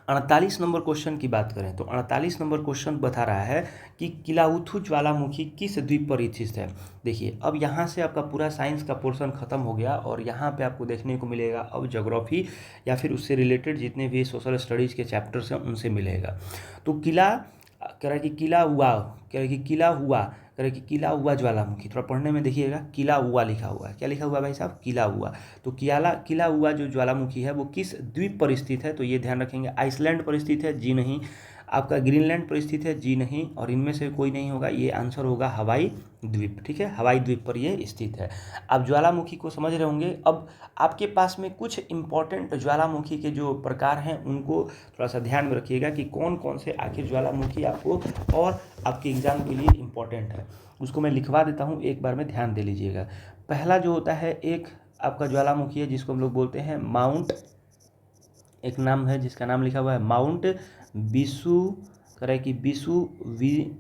48 नंबर क्वेश्चन की बात करें तो 48 नंबर क्वेश्चन बता रहा है कि किलाउथु ज्वालामुखी किस द्वीप पर स्थित है। देखिए, अब यहाँ से आपका पूरा साइंस का पोर्शन खत्म हो गया और यहाँ पे आपको देखने को मिलेगा अब ज्योग्राफी या फिर उससे रिलेटेड जितने भी सोशल स्टडीज़ के चैप्टर्स हैं उनसे मिलेगा। तो किला कह रहा है कि किला हुआ, कह रहा है कि किला हुआ, कह रहा है कि किला हुआ ज्वालामुखी, थोड़ा पढ़ने में देखिएगा, किला हुआ लिखा हुआ है, क्या लिखा हुआ है भाई साहब, किला हुआ। तो किला हुआ जो ज्वालामुखी है वो किस द्वीप पर स्थित है, तो ये ध्यान रखेंगे। आइसलैंड पर स्थित है, जी नहीं। आपका ग्रीनलैंड पर स्थित है, जी नहीं। और इनमें से कोई नहीं होगा, ये आंसर होगा हवाई द्वीप, ठीक है, हवाई द्वीप पर ये स्थित है। आप ज्वालामुखी को समझ रहे होंगे। अब आपके पास में कुछ इंपॉर्टेंट ज्वालामुखी के जो प्रकार हैं उनको थोड़ा सा ध्यान में रखिएगा कि कौन कौन से आखिर ज्वालामुखी आपको और आपके एग्जाम के लिए इम्पोर्टेंट है, उसको मैं लिखवा देता हूँ, एक बार में ध्यान दे लीजिएगा। पहला जो होता है एक आपका ज्वालामुखी है जिसको हम लोग बोलते हैं माउंट, एक नाम है जिसका नाम लिखा हुआ है माउंट विसु, करे कि विसुवियस,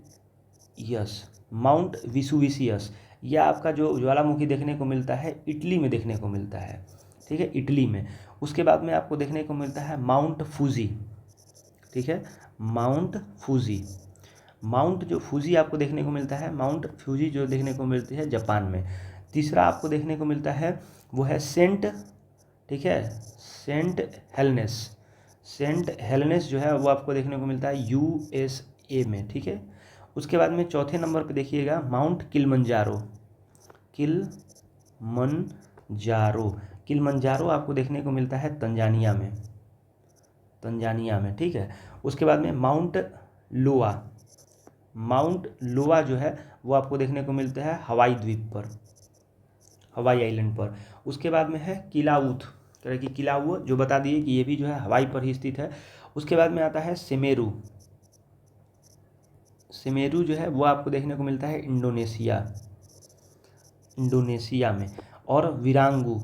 माउंट विसुविसियस। यह आपका जो ज्वालामुखी देखने को मिलता है इटली में देखने को मिलता है, ठीक है, इटली में। उसके बाद में आपको देखने को मिलता है माउंट फूजी, ठीक है, माउंट फूजी। माउंट जो फूजी आपको देखने को मिलता है, माउंट फूजी जो देखने को मिलती है जापान में। तीसरा आपको देखने को मिलता है वो है सेंट, ठीक है, सेंट हेलेनेस, सेंट हेलेनेस जो है वो आपको देखने को मिलता है USA में, ठीक है। उसके बाद में चौथे नंबर पे देखिएगा माउंट किलिमंजारो, किलिमंजारो, किलिमंजारो आपको देखने को मिलता है तंजानिया में, तंजानिया में, ठीक है। उसके बाद में माउंट लोआ, माउंट लोआ जो है वो आपको देखने को मिलता है हवाई द्वीप पर, हवाई आइलैंड पर। उसके बाद में है किलाउथ, तरह की किलाउ जो बता दिए कि ये भी जो है हवाई पर ही स्थित है। उसके बाद में आता है सेमेरू, सेमेरू जो है वो आपको देखने को मिलता है इंडोनेशिया, इंडोनेशिया में। और विरांगू,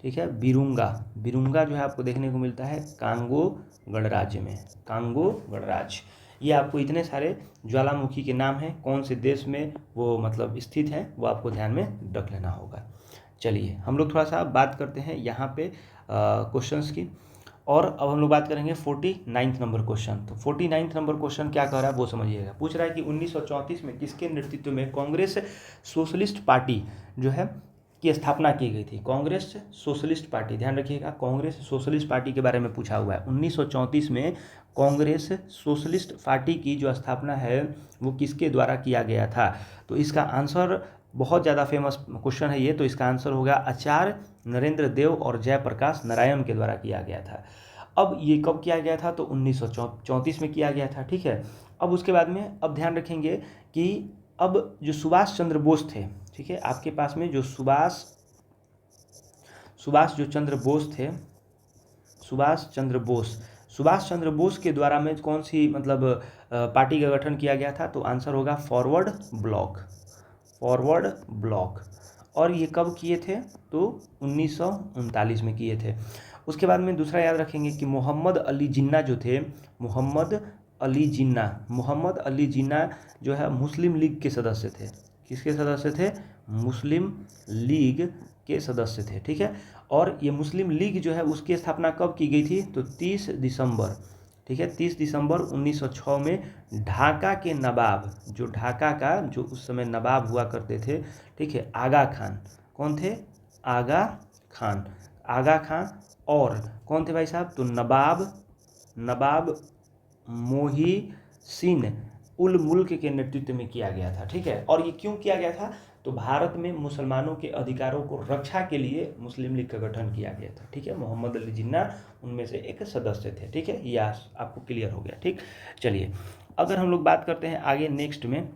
ठीक है, बिरुंगा, बिरुंगा जो है आपको देखने को मिलता है कांगो गणराज्य में, कांगो गणराज्य। ये आपको इतने सारे ज्वालामुखी के नाम हैं, कौन से देश में वो मतलब स्थित है वो आपको ध्यान में रख लेना होगा। चलिए हम लोग थोड़ा सा बात करते हैं यहाँ पे क्वेश्चंस की, और अब हम लोग बात करेंगे 49 नंबर क्वेश्चन। तो 49 नंबर क्वेश्चन क्या कह रहा है वो समझिएगा। पूछ रहा है कि 1934 में किसके नेतृत्व में कांग्रेस सोशलिस्ट पार्टी जो है की स्थापना की गई थी। कांग्रेस सोशलिस्ट पार्टी, ध्यान रखिएगा, कांग्रेस सोशलिस्ट पार्टी के बारे में पूछा हुआ है। 1934 में कांग्रेस सोशलिस्ट पार्टी की जो स्थापना है वो किसके द्वारा किया गया था। तो इसका आंसर बहुत ज़्यादा फेमस क्वेश्चन है ये, तो इसका आंसर होगा आचार्य नरेंद्र देव और जयप्रकाश नारायण के द्वारा किया गया था। अब ये कब किया गया था, तो 1934 में किया गया था, ठीक है। अब उसके बाद में अब ध्यान रखेंगे कि अब जो सुभाष चंद्र बोस थे, ठीक है, आपके पास में जो सुभाष जो चंद्र बोस थे, सुभाष चंद्र बोस के द्वारा में कौन सी मतलब पार्टी का गठन किया गया था, तो आंसर होगा फॉरवर्ड ब्लॉक, फॉरवर्ड ब्लॉक। और ये कब किए थे, तो 1939 में किए थे। उसके बाद में दूसरा याद रखेंगे कि मोहम्मद अली जिन्ना जो थे, मोहम्मद अली जिन्ना जो है मुस्लिम लीग के सदस्य थे। किसके सदस्य थे, मुस्लिम लीग के सदस्य थे, ठीक है। और ये मुस्लिम लीग जो है उसकी स्थापना कब की गई थी, तो 30 ठीक है। 30 दिसंबर 1906 में ढाका के नवाब, जो ढाका का जो उस समय नवाब हुआ करते थे, ठीक है, आगा खान। कौन थे? आगा खान। आगा खान और कौन थे भाई साहब? तो नवाब मोहिसिन उल मुल्क के नेतृत्व में किया गया था, ठीक है। और ये क्यों किया गया था? तो भारत में मुसलमानों के अधिकारों को रक्षा के लिए मुस्लिम लीग का गठन किया गया था, ठीक है। मोहम्मद अली जिन्ना उनमें से एक सदस्य थे, ठीक है। ये आपको क्लियर हो गया, ठीक। चलिए, अगर हम लोग बात करते हैं आगे नेक्स्ट में,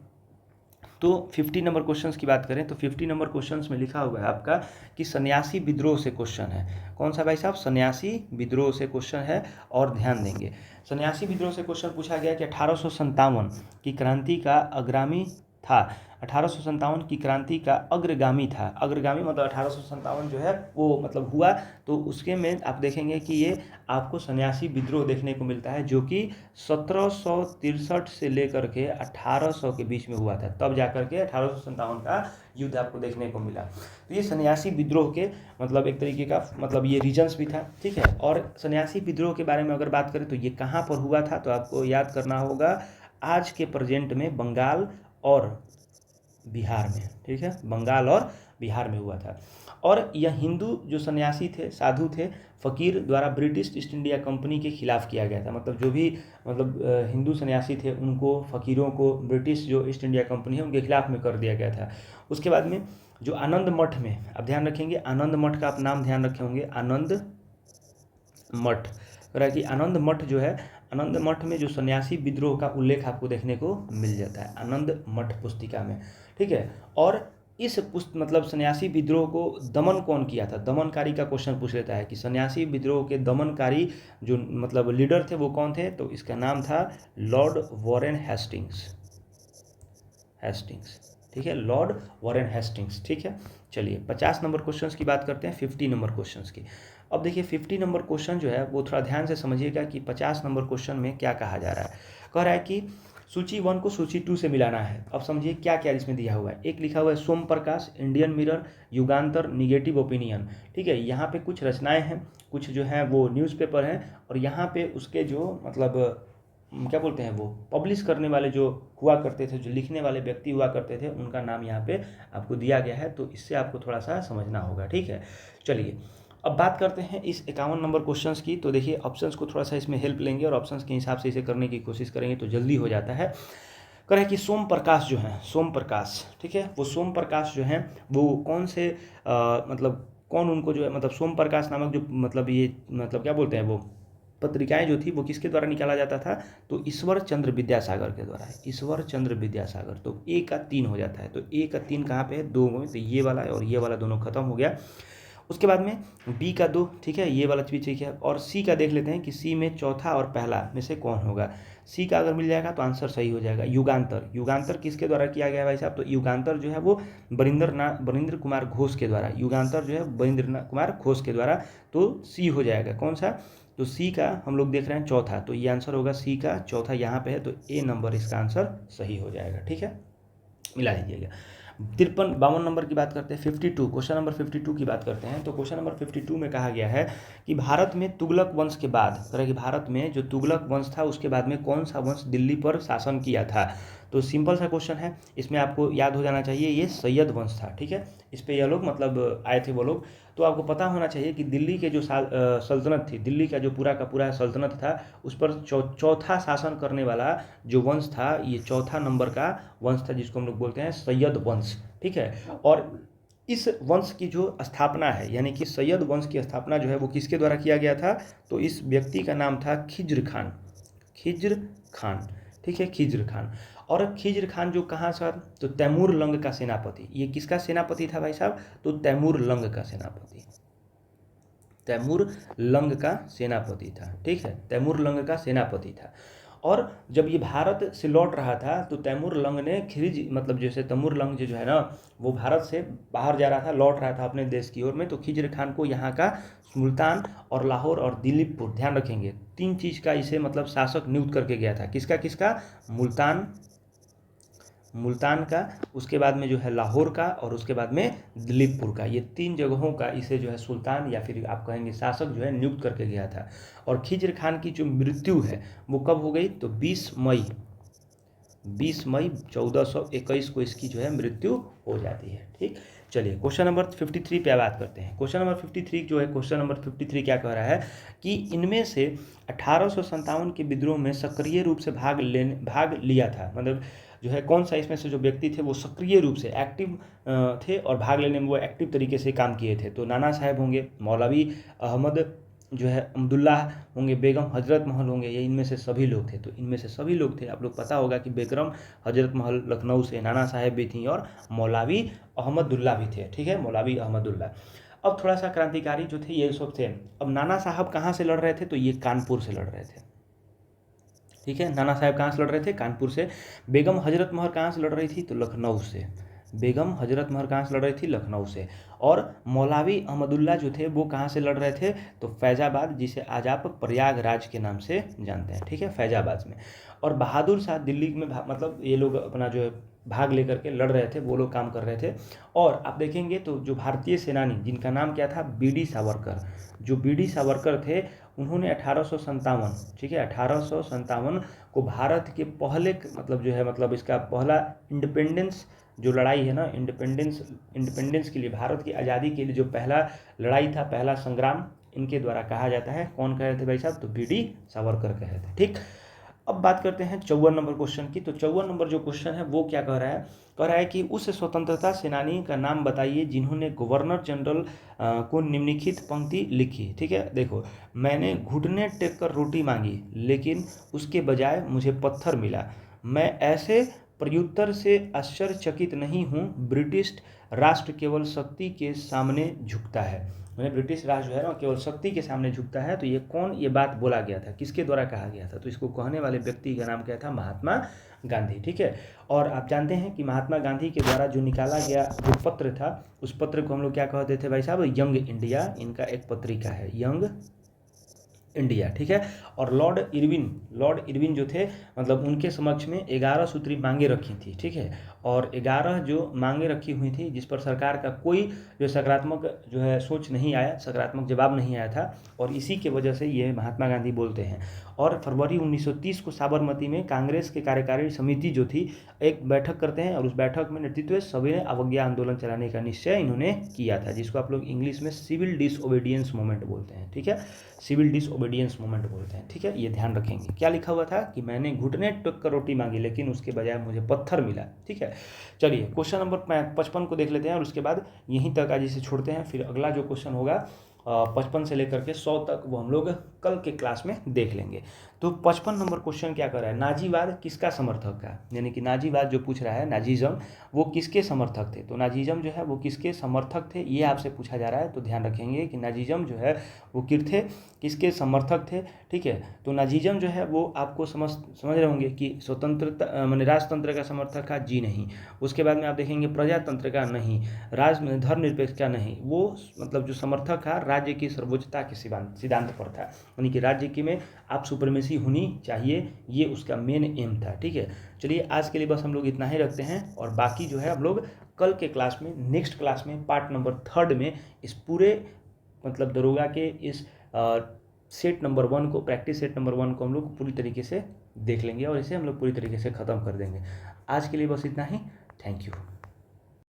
तो 50 नंबर क्वेश्चंस की बात करें तो 50 नंबर क्वेश्चंस में लिखा हुआ है आपका कि सन्यासी विद्रोह से क्वेश्चन है। कौन सा भाई साहब? सन्यासी विद्रोह से क्वेश्चन है। और ध्यान देंगे, सन्यासी विद्रोह से क्वेश्चन पूछा गया कि 1857 की क्रांति का अग्रगामी था। 1857 की क्रांति का अग्रगामी था। अग्रगामी मतलब 1857 जो है वो मतलब हुआ, तो उसके में आप देखेंगे कि ये आपको सन्यासी विद्रोह देखने को मिलता है, जो कि 1763 से लेकर के 1800 के बीच में हुआ था। तब जाकर के 1857 का युद्ध आपको देखने को मिला। तो ये सन्यासी विद्रोह के मतलब एक तरीके का मतलब ये रीजन्स भी था, ठीक है। और सन्यासी विद्रोह के बारे में अगर बात करें तो ये कहाँ पर हुआ था, तो आपको याद करना होगा आज के प्रेजेंट में बंगाल और बिहार में, ठीक है, बंगाल और बिहार में हुआ था। और यह हिंदू जो सन्यासी थे, साधु थे, फ़कीर द्वारा ब्रिटिश ईस्ट इंडिया कंपनी के खिलाफ किया गया था। मतलब जो भी मतलब हिंदू सन्यासी थे उनको, फ़कीरों को ब्रिटिश जो ईस्ट इंडिया कंपनी है उनके खिलाफ में कर दिया गया था। उसके बाद में जो आनंद मठ में, आप ध्यान रखेंगे आनंद मठ का आप नाम ध्यान रखे होंगे, आनंद मठ, कि आनंद मठ जो है, आनंद मठ में जो सन्यासी विद्रोह का उल्लेख आपको देखने को मिल जाता है आनंद मठ पुस्तिका में, ठीक है। और इस मतलब सन्यासी विद्रोह को दमन कौन किया था? दमनकारी का क्वेश्चन पूछ लेता है कि सन्यासी विद्रोह के दमनकारी जो मतलब लीडर थे वो कौन थे? तो इसका नाम था लॉर्ड वॉरेन हेस्टिंग्स, ठीक है, लॉर्ड वॉरेन हेस्टिंग्स, ठीक है। चलिए 50 नंबर क्वेश्चंस की बात करते हैं 50 नंबर क्वेश्चंस की। अब देखिए 50 नंबर क्वेश्चन जो है वो थोड़ा ध्यान से समझिएगा कि 50 नंबर क्वेश्चन में क्या कहा जा रहा है। कह रहा है कि सूची 1 को सूची 2 से मिलाना है। अब समझिए क्या क्या इसमें दिया हुआ है। एक लिखा हुआ है सोम प्रकाश, इंडियन मिरर, युगांतर, निगेटिव ओपिनियन, ठीक है। यहाँ पे कुछ रचनाएं हैं, कुछ जो हैं वो न्यूज़पेपर हैं, और यहाँ पे उसके जो मतलब क्या बोलते हैं वो पब्लिश करने वाले जो हुआ करते थे, जो लिखने वाले व्यक्ति हुआ करते थे, उनका नाम यहाँ पे आपको दिया गया है। तो इससे आपको थोड़ा सा समझना होगा, ठीक है। चलिए अब बात करते हैं इस 51 नंबर क्वेश्चंस की। तो देखिए ऑप्शंस को थोड़ा सा इसमें हेल्प लेंगे और ऑप्शंस के हिसाब से इसे करने की कोशिश करेंगे तो जल्दी हो जाता है। कह रहा है कि सोम प्रकाश जो है, सोम प्रकाश, ठीक है, वो सोम प्रकाश जो है वो कौन से मतलब कौन उनको जो है मतलब सोम प्रकाश नामक जो मतलब ये मतलब क्या बोलते हैं वो पत्रिकाएं जो थी वो किसके द्वारा निकाला जाता था? तो ईश्वर चंद्र विद्यासागर के द्वारा। ईश्वर चंद्र विद्यासागर। तो ए का 3 हो जाता है। तो ए का 3 कहाँ पे है? 2 में। तो ये वाला है और ये वाला दोनों खत्म हो गया। उसके बाद में बी का 2, ठीक है, ये वाला भी ठीक है। और सी का देख लेते हैं कि सी में चौथा और पहला में से कौन होगा। सी का अगर मिल जाएगा तो आंसर सही हो जाएगा। युगांतर, युगांतर किसके द्वारा किया गया है भाई साहब? तो युगांतर जो है वो वरिंद्र कुमार घोष के द्वारा। युगांतर जो है वरिंद्र कुमार घोष के द्वारा। तो सी हो जाएगा कौन सा? तो सी का हम लोग देख रहे हैं चौथा, तो ये आंसर होगा सी का चौथा यहाँ पे है। तो ए नंबर इसका आंसर सही हो जाएगा, ठीक है, मिला लीजिएगा। 52 नंबर की बात करते हैं 52, क्वेश्चन नंबर 52 की बात करते हैं। तो क्वेश्चन नंबर 52 में कहा गया है कि भारत में तुगलक वंश के बाद, कि भारत में जो तुगलक वंश था उसके बाद में कौन सा वंश दिल्ली पर शासन किया था? तो सिंपल सा क्वेश्चन है, इसमें आपको याद हो जाना चाहिए ये सैयद वंश था, ठीक है। इस पर यह लोग मतलब आए थे वो लोग। तो आपको पता होना चाहिए कि दिल्ली के जो सल्तनत थी, दिल्ली का जो पूरा का पूरा सल्तनत था, उस पर चौथा शासन करने वाला जो वंश था, ये चौथा नंबर का वंश था जिसको हम लोग बोलते हैं सैयद वंश, ठीक है। और इस वंश की जो स्थापना है, यानी कि सैयद वंश की स्थापना जो है वो किसके द्वारा किया गया था? तो इस व्यक्ति का नाम था खिज्र खान, खिज्र खान, ठीक है, खिज्र खान। और खिज्र खान जो कहाँ से? तो तैमूर लंग का सेनापति। ये किसका सेनापति था भाई साहब? तो तैमूर लंग का सेनापति, तैमूर लंग का सेनापति था, ठीक है, तैमूर लंग का सेनापति था। और जब ये भारत से लौट रहा था तो तैमूर लंग ने खिज मतलब जैसे तैमूर लंग जो है ना वो भारत से बाहर जा रहा था, लौट रहा था अपने देश की ओर में, तो खिज्र खान को यहाँ का मुल्तान और लाहौर और दिलीपपुर, ध्यान रखेंगे 3 चीज़ का इसे मतलब शासक नियुक्त करके गया था। किसका किसका? मुल्तान का, उसके बाद में जो है लाहौर का, और उसके बाद में दिलीपपुर का। ये 3 जगहों का इसे जो है सुल्तान या फिर आप कहेंगे शासक जो है नियुक्त करके गया था। और खिज्र खान की जो मृत्यु है वो कब हो गई, तो 20 मई 1421 को इसकी जो है मृत्यु हो जाती है। ठीक, चलिए क्वेश्चन नंबर 53 पे बात करते हैं। क्वेश्चन नंबर 53 जो है, क्वेश्चन नंबर 53 क्या कह रहा है कि इनमें से 1857 के विद्रोह में सक्रिय रूप से भाग लिया था, मतलब जो है कौन सा इसमें से जो व्यक्ति थे वो सक्रिय रूप से एक्टिव थे और भाग लेने में वो एक्टिव तरीके से काम किए थे। तो नाना साहब होंगे, मौलवी अहमद जो है अब्दुल्ला होंगे, बेगम हजरत महल होंगे, ये इनमें से सभी लोग थे। तो इनमें से सभी लोग थे, आप लोग पता होगा कि बेगम हजरत महल लखनऊ से, नाना साहब भी थी और मौलवी अहमदुल्ला भी थे। ठीक है, मौलवी अहमदुल्ला। अब थोड़ा सा क्रांतिकारी जो थे ये सब थे। अब नाना साहब कहाँ से लड़ रहे थे, तो ये कानपुर से लड़ रहे थे। ठीक है, नाना साहब कहाँ से लड़ रहे थे, कानपुर से। बेगम हजरत महल कहाँ से लड़ रही थी, तो लखनऊ से। बेगम हजरत महल कहाँ से लड़ रही थी, लखनऊ से। और मौलवी अहमदुल्ला जो थे वो कहाँ से लड़ रहे थे, तो फैजाबाद, जिसे आज आप प्रयागराज के नाम से जानते हैं। ठीक है, फैजाबाद में। और बहादुर शाह दिल्ली में मतलब ये लोग अपना जो है भाग लेकर के लड़ रहे थे, वो लोग काम कर रहे थे। और आप देखेंगे तो जो भारतीय सेनानी जिनका नाम क्या था, बीडी सावरकर, जो बीडी सावरकर थे उन्होंने 1857, ठीक है, 1857 को भारत के पहले मतलब जो है मतलब इसका पहला इंडिपेंडेंस जो लड़ाई है ना, इंडिपेंडेंस के लिए, भारत की आज़ादी के लिए जो पहला लड़ाई था, पहला संग्राम इनके द्वारा कहा जाता है। कौन कह रहे थे भाई साहब, तो बीडी सावरकर कह रहे थे। ठीक, अब बात करते हैं 54 नंबर क्वेश्चन की। तो 54 नंबर जो क्वेश्चन है वो क्या कह रहा है कि उस स्वतंत्रता सेनानी का नाम बताइए जिन्होंने गवर्नर जनरल को निम्नलिखित पंक्ति लिखी। ठीक है, देखो, मैंने घुटने टेक कर रोटी मांगी लेकिन उसके बजाय मुझे पत्थर मिला। मैं ऐसे प्रत्युत्तर से आश्चर्यचकित नहीं हूँ, ब्रिटिश राष्ट्र केवल शक्ति के सामने झुकता है। मैंने ब्रिटिश राष्ट्र जो है ना केवल शक्ति के सामने झुकता है। तो ये कौन, ये बात बोला गया था, किसके द्वारा कहा गया था, तो इसको कहने वाले व्यक्ति का नाम क्या था, महात्मा गांधी। ठीक है, और आप जानते हैं कि महात्मा गांधी के द्वारा जो निकाला गया जो पत्र था, उस पत्र को हम लोग क्या कहते थे भाई साहब, यंग इंडिया, इनका एक पत्रिका है, यंग इंडिया। ठीक है, और लॉर्ड इरविन जो थे, मतलब उनके समक्ष में 11 सूत्री मांगे रखी थी। ठीक है, और 11 जो मांगे रखी हुई थी जिस पर सरकार का कोई जो सकारात्मक जो है सोच नहीं आया, सकारात्मक जवाब नहीं आया था, और इसी के वजह से ये महात्मा गांधी बोलते हैं। और फरवरी 1930 को साबरमती में कांग्रेस के कार्यकारी समिति जो थी एक बैठक करते हैं, और उस बैठक में नेतृत्व सविनय अवज्ञा आंदोलन चलाने का निश्चय इन्होंने किया था, जिसको आप लोग इंग्लिश में सिविल डिसओबीडियंस मूवमेंट बोलते हैं। ठीक है, सिविल डिसओबीडियंस मूवमेंट बोलते हैं। ठीक है, ये ध्यान रखेंगे। क्या लिखा हुआ था कि मैंने घुटने टेक कर रोटी मांगी लेकिन उसके बजाय मुझे पत्थर मिला। ठीक है, चलिए क्वेश्चन नंबर 55 को देख लेते हैं, और उसके बाद यहीं तक आज इसे छोड़ते हैं। फिर अगला जो क्वेश्चन होगा 55 से लेकर के 100 तक, वो हम लोग कल के क्लास में देख लेंगे। तो 55 नंबर क्वेश्चन क्या कर रहा है, नाजीवाद किसका समर्थक था, यानी कि नाजीवाद जो पूछ रहा है, नाजीज़म, वो किसके समर्थक थे। तो नाजीज़म जो है वो किसके समर्थक थे, ये आपसे पूछा जा रहा है। तो ध्यान रखेंगे कि नाजीज़म जो है वो किसके समर्थक थे। ठीक है, तो नाजीज़म जो है वो आपको समझ रहे होंगे कि स्वतंत्रता माने राजतंत्र का समर्थक था, जी नहीं। उसके बाद में आप देखेंगे प्रजातंत्र का, नहीं। धर्मनिरपेक्ष का, नहीं। वो मतलब जो समर्थक था राज्य की सर्वोच्चता के सिद्धांत पर था, यानी कि राज्य की में आप सुप्रीमेसी होनी चाहिए, ये उसका मेन एम था। ठीक है, चलिए आज के लिए बस हम लोग इतना ही रखते हैं, और बाकी जो है हम लोग कल के क्लास में, नेक्स्ट क्लास में, पार्ट नंबर 3 में इस पूरे मतलब दरोगा के इस सेट नंबर 1 को, प्रैक्टिस सेट नंबर 1 को हम लोग पूरी तरीके से देख लेंगे, और इसे हम लोग पूरी तरीके से ख़त्म कर देंगे। आज के लिए बस इतना ही। Thank you.